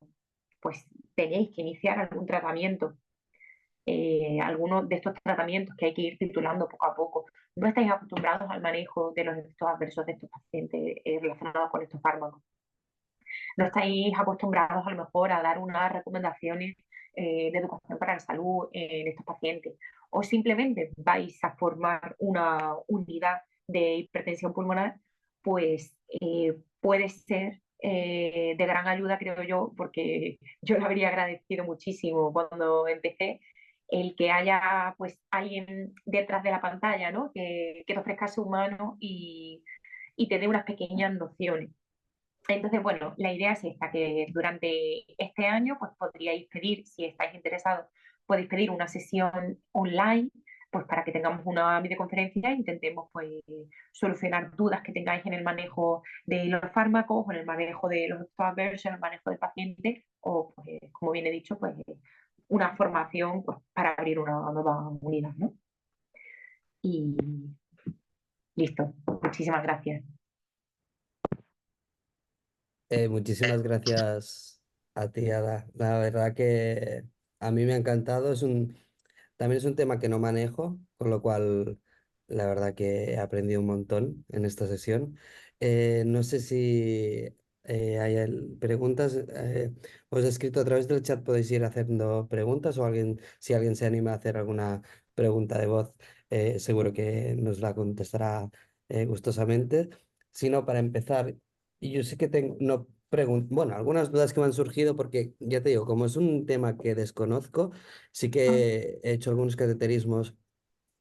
pues tenéis que iniciar algún tratamiento algunos de estos tratamientos que hay que ir titulando poco a poco. No estáis acostumbrados al manejo de los efectos adversos de estos pacientes relacionados con estos fármacos. No estáis acostumbrados a lo mejor a dar unas recomendaciones de educación para la salud en estos pacientes. O simplemente vais a formar una unidad de hipertensión pulmonar, pues puede ser de gran ayuda, creo yo, porque yo lo habría agradecido muchísimo cuando empecé el que haya pues alguien detrás de la pantalla, ¿no? Que te ofrezca su mano y te dé unas pequeñas nociones. Entonces, bueno, la idea es esta, que durante este año pues podríais pedir, si estáis interesados, podéis pedir una sesión online pues para que tengamos una videoconferencia e intentemos pues solucionar dudas que tengáis en el manejo de los fármacos, o en el manejo de los efectos adversos, en el manejo del paciente, o pues, como bien he dicho, pues una formación pues, para abrir una nueva unidad, ¿no? Y listo. Muchísimas gracias. Muchísimas gracias a ti, Ada. La verdad que a mí me ha encantado. También es un tema que no manejo, con lo cual la verdad que he aprendido un montón en esta sesión. No sé si hay preguntas. Os he escrito a través del chat, podéis ir haciendo preguntas o si alguien se anima a hacer alguna pregunta de voz, seguro que nos la contestará gustosamente. Si no, para empezar, y yo sí que tengo, no bueno, algunas dudas que me han surgido porque ya te digo, como es un tema que desconozco, sí que he hecho algunos cateterismos.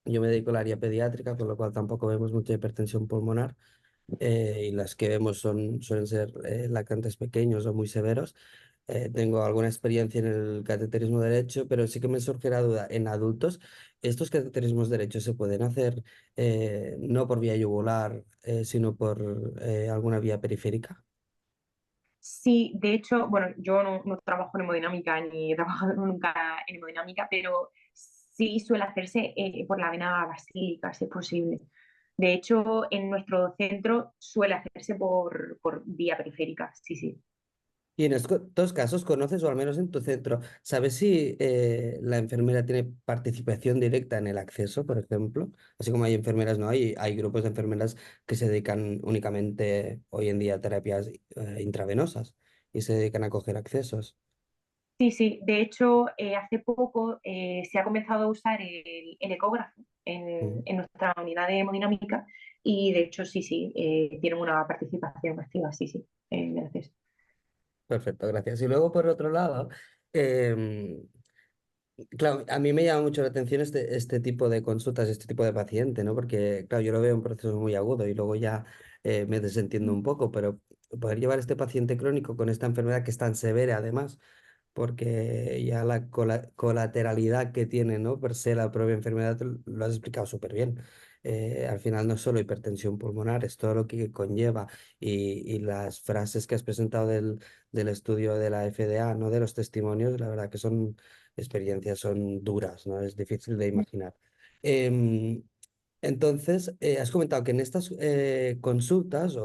Yo me dedico al área pediátrica, con lo cual tampoco vemos mucha hipertensión pulmonar y las que vemos suelen ser lactantes pequeños o muy severos. Tengo alguna experiencia en el cateterismo derecho, pero sí que me surge la duda, en adultos, ¿estos cateterismos derechos se pueden hacer no por vía yugular, sino por alguna vía periférica? Sí, de hecho, bueno, yo no trabajo en hemodinámica ni he trabajado nunca en hemodinámica, pero sí suele hacerse por la vena basílica, si es posible. De hecho, en nuestro centro suele hacerse por vía periférica, sí, sí. Y en estos casos, ¿conoces, o al menos en tu centro, sabes si la enfermera tiene participación directa en el acceso, por ejemplo? Así como hay enfermeras, ¿no? Hay grupos de enfermeras que se dedican únicamente hoy en día a terapias intravenosas y se dedican a coger accesos. Sí, sí. De hecho, hace poco se ha comenzado a usar el ecógrafo Mm. en nuestra unidad de hemodinámica y de hecho, sí, sí, tienen una participación activa, sí, sí, en el acceso. Perfecto, gracias. Y luego, por otro lado, em, claro, a mí me llama mucho la atención este tipo de consultas, este tipo de paciente, ¿no? Porque, claro, yo lo veo un proceso muy agudo y luego ya me desentiendo un poco, pero poder llevar este paciente crónico con esta enfermedad que es tan severa, además, porque ya la colateralidad que tiene, ¿no? Per se la propia enfermedad, lo has explicado súper bien. Al final no es solo hipertensión pulmonar, es todo lo que conlleva y las frases que has presentado del estudio de la FDA, ¿no? De los testimonios, la verdad que son experiencias, son duras, ¿no? Es difícil de imaginar. Em, entonces, has comentado que en estas consultas,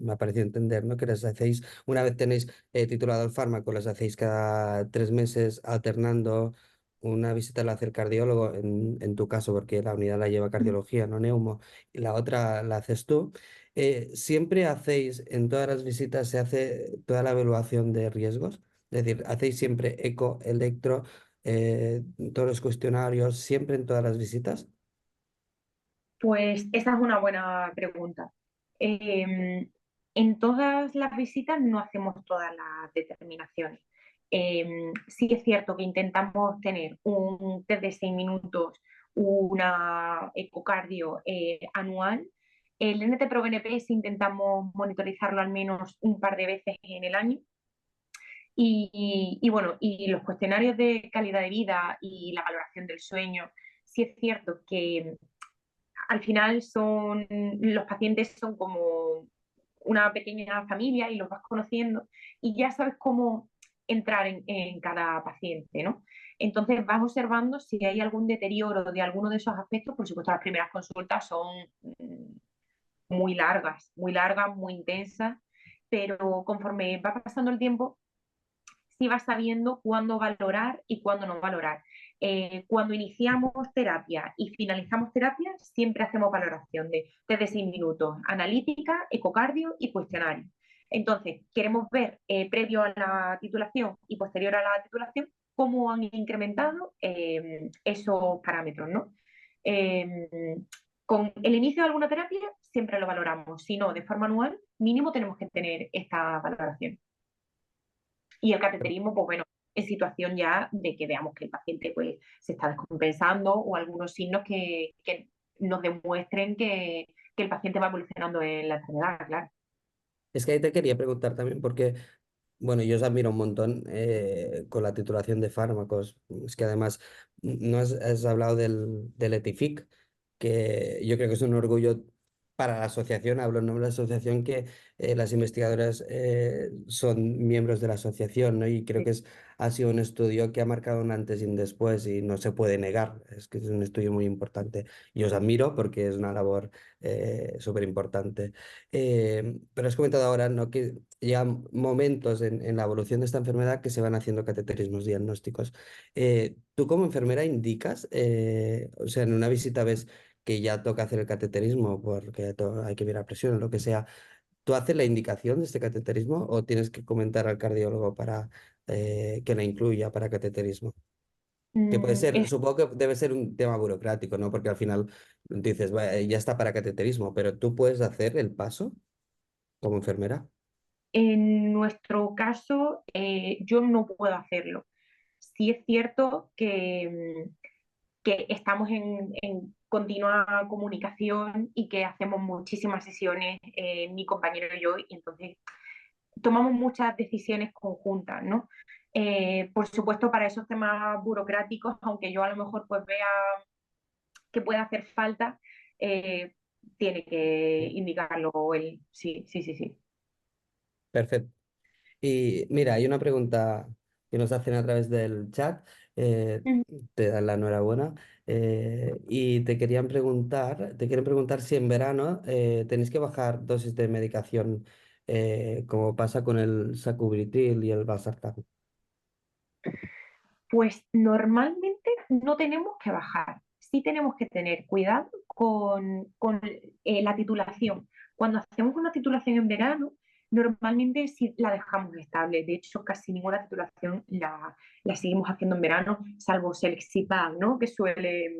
me ha parecido entender, ¿no? Que las hacéis, una vez tenéis titulado el fármaco, las hacéis cada 3 meses alternando. Una visita la hace el cardiólogo, en tu caso, porque la unidad la lleva cardiología, no neumo, y la otra la haces tú. ¿Siempre hacéis, en todas las visitas, se hace toda la evaluación de riesgos? Es decir, ¿hacéis siempre eco, electro, todos los cuestionarios, siempre en todas las visitas? Pues esa es una buena pregunta. Eh, en todas las visitas no hacemos todas las determinaciones. Sí es cierto que intentamos tener un test de 6 minutos, una ecocardio anual. El NT-proBNP sí intentamos monitorizarlo al menos un par de veces en el año. Y bueno, y los cuestionarios de calidad de vida y la valoración del sueño, sí es cierto que al final los pacientes son como una pequeña familia y los vas conociendo y ya sabes cómo entrar en cada paciente, ¿no? Entonces vas observando si hay algún deterioro de alguno de esos aspectos. Por supuesto, las primeras consultas son muy largas, muy intensas, pero conforme va pasando el tiempo, sí vas sabiendo cuándo valorar y cuándo no valorar. Cuando iniciamos terapia y finalizamos terapia, siempre hacemos valoración de 6 minutos, analítica, ecocardio y cuestionario. Entonces, queremos ver previo a la titulación y posterior a la titulación cómo han incrementado esos parámetros, ¿no? Eh, con el inicio de alguna terapia siempre lo valoramos, si no, de forma anual, mínimo tenemos que tener esta valoración. Y el cateterismo, pues bueno, en situación ya de que veamos que el paciente pues, se está descompensando o algunos signos que nos demuestren que el paciente va evolucionando en la enfermedad, claro. Es que ahí te quería preguntar también, porque bueno, yo os admiro un montón con la titulación de fármacos. Es que además no has hablado del ETIFIC, que yo creo que es un orgullo para la asociación, hablo en nombre de la asociación, que las investigadoras son miembros de la asociación, ¿no? Y creo Sí. que ha sido un estudio que ha marcado un antes y un después y no se puede negar. Es que es un estudio muy importante. Y os admiro porque es una labor súper importante. Pero has comentado ahora, ¿no? Que llegan momentos en la evolución de esta enfermedad que se van haciendo cateterismos diagnósticos. ¿Tú como enfermera indicas, o sea, en una visita ves que ya toca hacer el cateterismo porque hay que ver la presión o lo que sea, ¿tú haces la indicación de este cateterismo o tienes que comentar al cardiólogo para que la incluya para cateterismo? Que puede ser, Es, supongo que debe ser un tema burocrático, ¿no? Porque al final dices, "Vale, ya está para cateterismo, pero tú puedes hacer el paso como enfermera". en nuestro caso, yo no puedo hacerlo. Sí es cierto que estamos en continua comunicación y que hacemos muchísimas sesiones, mi compañero y yo, y entonces tomamos muchas decisiones conjuntas, ¿no? Por supuesto, para esos temas burocráticos, aunque yo a lo mejor pues vea que puede hacer falta, eh, tiene que indicarlo él. Sí, sí, sí, sí. Perfecto. Y mira, hay una pregunta que nos hacen a través del chat. eh, Ujú. te dan la enhorabuena. Y te quieren preguntar si en verano tenéis que bajar dosis de medicación, como pasa con el sacubitril y el valsartán. Pues normalmente no tenemos que bajar, sí tenemos que tener cuidado con la titulación. Cuando hacemos una titulación en verano, normalmente sí la dejamos estable. De hecho, casi ninguna titulación la seguimos haciendo en verano, salvo Selexipag, ¿no? Que suele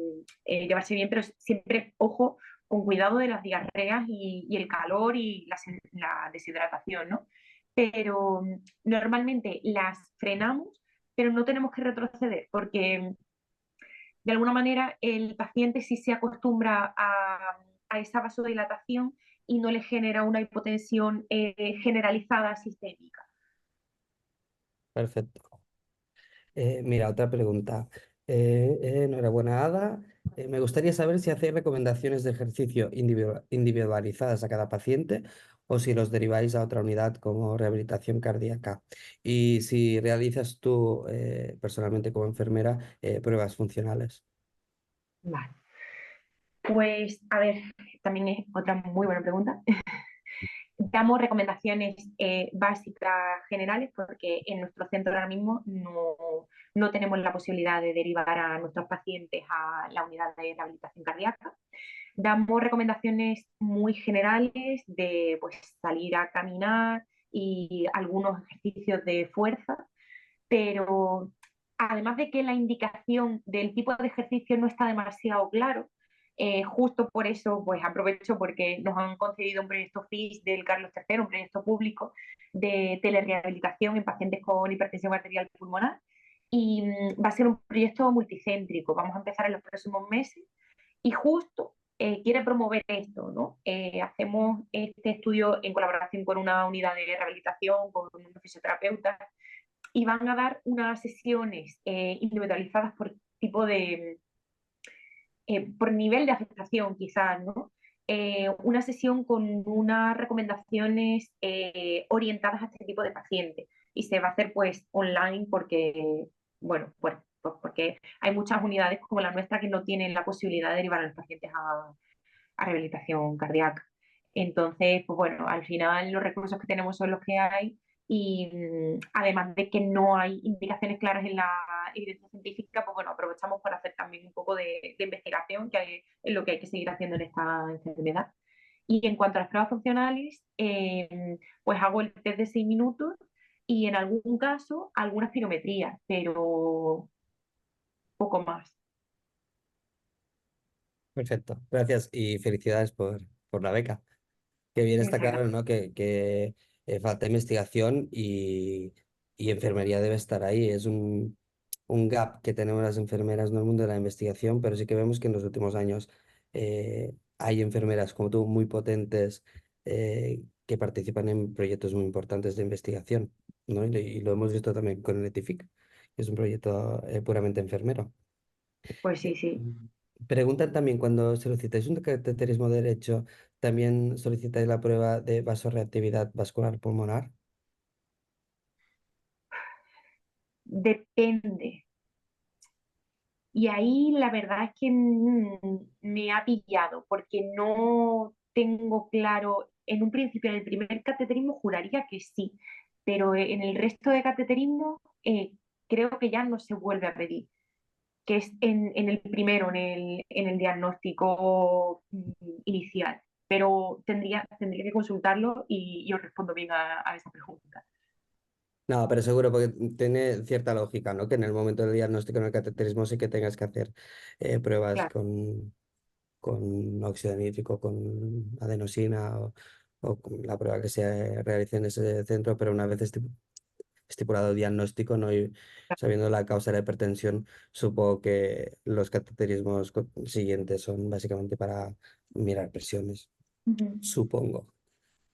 llevarse bien, pero siempre, ojo, con cuidado de las diarreas y el calor y la deshidratación, ¿no? Pero normalmente las frenamos, pero no tenemos que retroceder porque de alguna manera el paciente sí se acostumbra a esa vasodilatación y no le genera una hipotensión generalizada sistémica. Perfecto. Mira, otra pregunta. Enhorabuena, Ada. Me gustaría saber si hacéis recomendaciones de ejercicio individualizadas a cada paciente o si los deriváis a otra unidad como rehabilitación cardíaca. Y si realizas tú, personalmente como enfermera, pruebas funcionales. Vale. Pues, a ver, también es otra muy buena pregunta. Damos recomendaciones básicas generales porque en nuestro centro ahora mismo no tenemos la posibilidad de derivar a nuestros pacientes a la unidad de rehabilitación cardíaca. Damos recomendaciones muy generales de pues, salir a caminar y algunos ejercicios de fuerza, pero además de que la indicación del tipo de ejercicio no está demasiado claro, justo por eso pues aprovecho porque nos han concedido un proyecto FIS del Carlos III, un proyecto público de telerehabilitación en pacientes con hipertensión arterial pulmonar y va a ser un proyecto multicéntrico. Vamos a empezar en los próximos meses y justo quiere promover esto, ¿no? Hacemos este estudio en colaboración con una unidad de rehabilitación, con un fisioterapeuta, y van a dar unas sesiones individualizadas por tipo de, por nivel de afectación quizás, ¿no? Una sesión con unas recomendaciones orientadas a este tipo de pacientes y se va a hacer pues online porque, bueno, pues porque hay muchas unidades como la nuestra que no tienen la posibilidad de derivar a los pacientes a rehabilitación cardíaca. Entonces, pues bueno, al final los recursos que tenemos son los que hay y además de que no hay indicaciones claras en la evidencia científica, pues bueno, aprovechamos para hacer también un poco de investigación, es lo que hay que seguir haciendo en esta enfermedad. Y en cuanto a las pruebas funcionales, pues hago el test de 6 minutos y en algún caso alguna espirometría, pero poco más. Perfecto. Gracias y felicidades por la beca. Que bien está Muchas claro, gracias. ¿no? Que falta investigación y enfermería debe estar ahí. Es un gap que tenemos las enfermeras en el mundo de la investigación, pero sí que vemos que en los últimos años hay enfermeras como tú muy potentes, que participan en proyectos muy importantes de investigación, ¿no? Y lo hemos visto también con el ETIFIC, que es un proyecto puramente enfermero. Pues Eh, sí, sí. Preguntan también cuando solicitáis un cateterismo derecho, ¿también solicitáis la prueba de vasorreactividad vascular pulmonar? Depende. Y ahí la verdad es que me ha pillado porque no tengo claro, en un principio en el primer cateterismo juraría que sí, pero en el resto de cateterismo creo que ya no se vuelve a pedir, que es en el primero, en el diagnóstico inicial. Pero tendría que consultarlo y os respondo bien a esa pregunta. No, pero seguro, porque tiene cierta lógica, ¿no? Que en el momento del diagnóstico en el cateterismo sí que tengas que hacer pruebas Claro. con óxido nítrico, con adenosina o con la prueba que se realice en ese centro, pero una vez estipulado el diagnóstico, ¿no? Y sabiendo la causa de la hipertensión, supongo que los cateterismos siguientes son básicamente para mirar presiones, Ujú. supongo.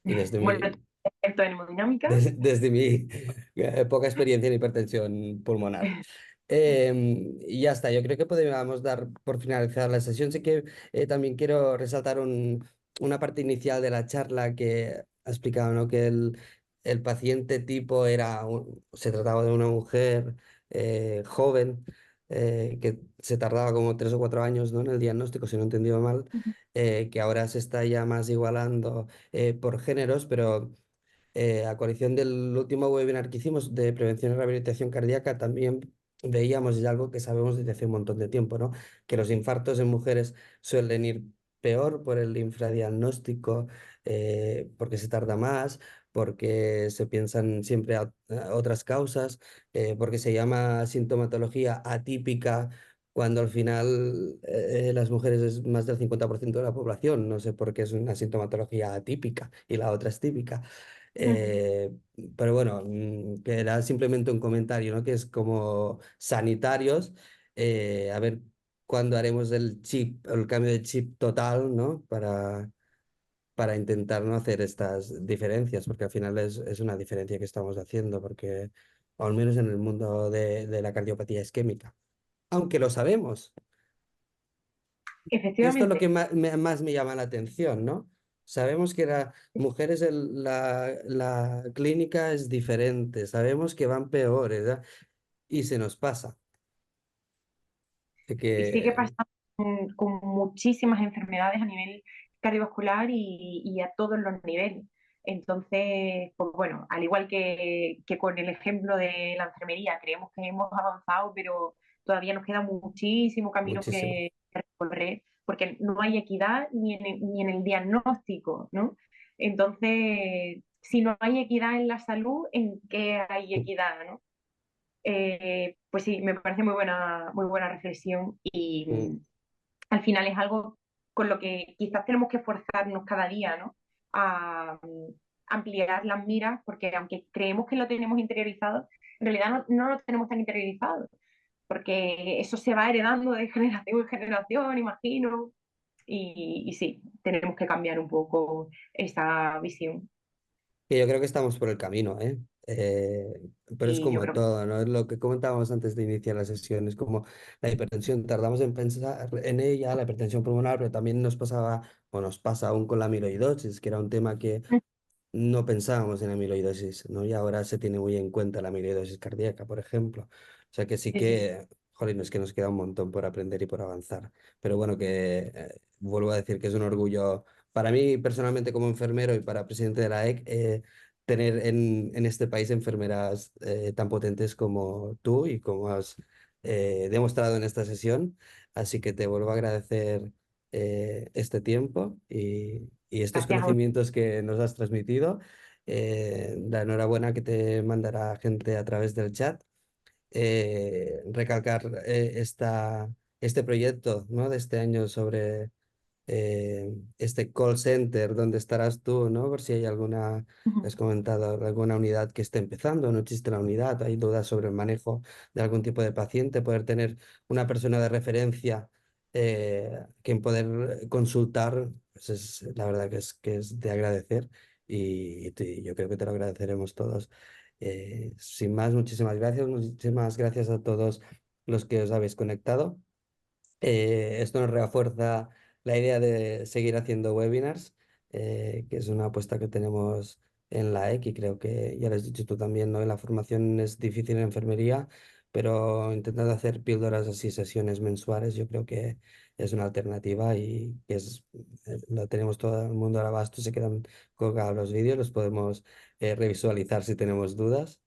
Y Bueno, experto en hemodinámica. desde mi poca experiencia en hipertensión pulmonar. Y ya está, yo creo que podríamos dar por finalizar la sesión. Sí que también quiero resaltar una parte inicial de la charla que ha explicado, ¿no? Que el paciente tipo se trataba de una mujer joven. que se tardaba como 3 o 4 años, ¿no? En el diagnóstico, si no he entendido mal, Ujú, que ahora se está ya más igualando por géneros, pero a coalición del último webinar que hicimos de prevención y rehabilitación cardíaca, también veíamos ya algo que sabemos desde hace un montón de tiempo, ¿no? Que los infartos en mujeres suelen ir peor por el infradiagnóstico, porque se tarda más, porque se piensan siempre a otras causas, porque se llama sintomatología atípica. Cuando al final las mujeres es más del 50% de la población, no sé por qué es una sintomatología atípica y la otra es típica. ujú. Eh, pero bueno, que era simplemente un comentario, ¿no? Que es como sanitarios, a ver cuándo haremos el chip, el cambio de chip total, ¿no? Para intentar no hacer estas diferencias, porque al final es una diferencia que estamos haciendo, porque al menos en el mundo de la cardiopatía isquémica, aunque lo sabemos. Esto es lo Efectivamente, que más me llama la atención, ¿no? Sabemos que las mujeres, la clínica es diferente, sabemos que van peores, ¿verdad? Y se nos pasa. De y sigue que pasando con muchísimas enfermedades a nivel cardiovascular y a todos los niveles. Entonces, pues bueno, al igual que con el ejemplo de la enfermería, creemos que hemos avanzado, pero todavía nos queda muchísimo camino muchísimo. que recorrer, porque no hay equidad ni en el diagnóstico, ¿no? Entonces, si no hay equidad en la salud, ¿en qué hay equidad, no? Pues sí, me parece muy buena reflexión y Mm. al final es algo con lo que quizás tenemos que esforzarnos cada día, ¿no? A ampliar las miras, porque aunque creemos que lo tenemos interiorizado, en realidad no lo tenemos tan interiorizado, porque eso se va heredando de generación en generación, imagino, y sí, tenemos que cambiar un poco esa visión. Que yo creo que estamos por el camino, ¿eh? Pero es Y yo como creo todo, ¿no? Es lo que comentábamos antes de iniciar la sesión, es como la hipertensión, tardamos en pensar en ella, la hipertensión pulmonar, pero también nos pasaba, o nos pasa aún con la amiloidosis, que era un tema que que no pensábamos en amiloidosis, ¿no? Y ahora se tiene muy en cuenta la amiloidosis cardíaca, por ejemplo. O sea que sí sí, sí, que, jolín, es que nos queda un montón por aprender y por avanzar. Pero bueno, que vuelvo a decir que es un orgullo para mí personalmente como enfermero y para presidente de la EC, tener en este país enfermeras tan potentes como tú y como has demostrado en esta sesión. Así que te vuelvo a agradecer este tiempo y estos gracias a conocimientos que nos has transmitido. La enhorabuena que te mandará gente a través del chat. Recalcar este proyecto, ¿no? De este año sobre este call center donde estarás tú, ¿no? Por si hay alguna, has ustedes. comentado, alguna unidad que esté empezando, no existe la unidad, hay dudas sobre el manejo de algún tipo de paciente, poder tener una persona de referencia quien poder consultar, pues es la verdad que es de agradecer y yo creo que te lo agradeceremos todos. Sin más, muchísimas gracias a todos los que os habéis conectado. Esto nos refuerza la idea de seguir haciendo webinars, que es una apuesta que tenemos en la EC y creo que ya lo has dicho tú también, ¿no? La formación es difícil en enfermería, pero intentando hacer píldoras así, sesiones mensuales, yo creo que es una alternativa y que lo tenemos todo el mundo al abasto, se quedan colgados los vídeos, los podemos revisualizar si tenemos dudas.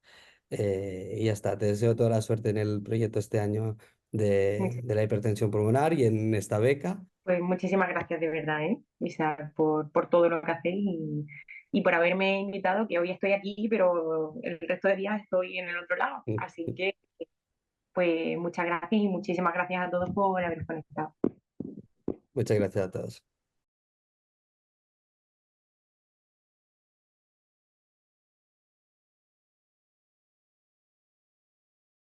Y ya está, te deseo toda la suerte en el proyecto este año de la hipertensión pulmonar y en esta beca. Pues muchísimas gracias de verdad, ¿eh? Isa, por todo lo que hacéis y por haberme invitado, que hoy estoy aquí, pero el resto de días estoy en el otro lado. Así que, pues muchas gracias y muchísimas gracias a todos por haber conectado. Muchas gracias a todos.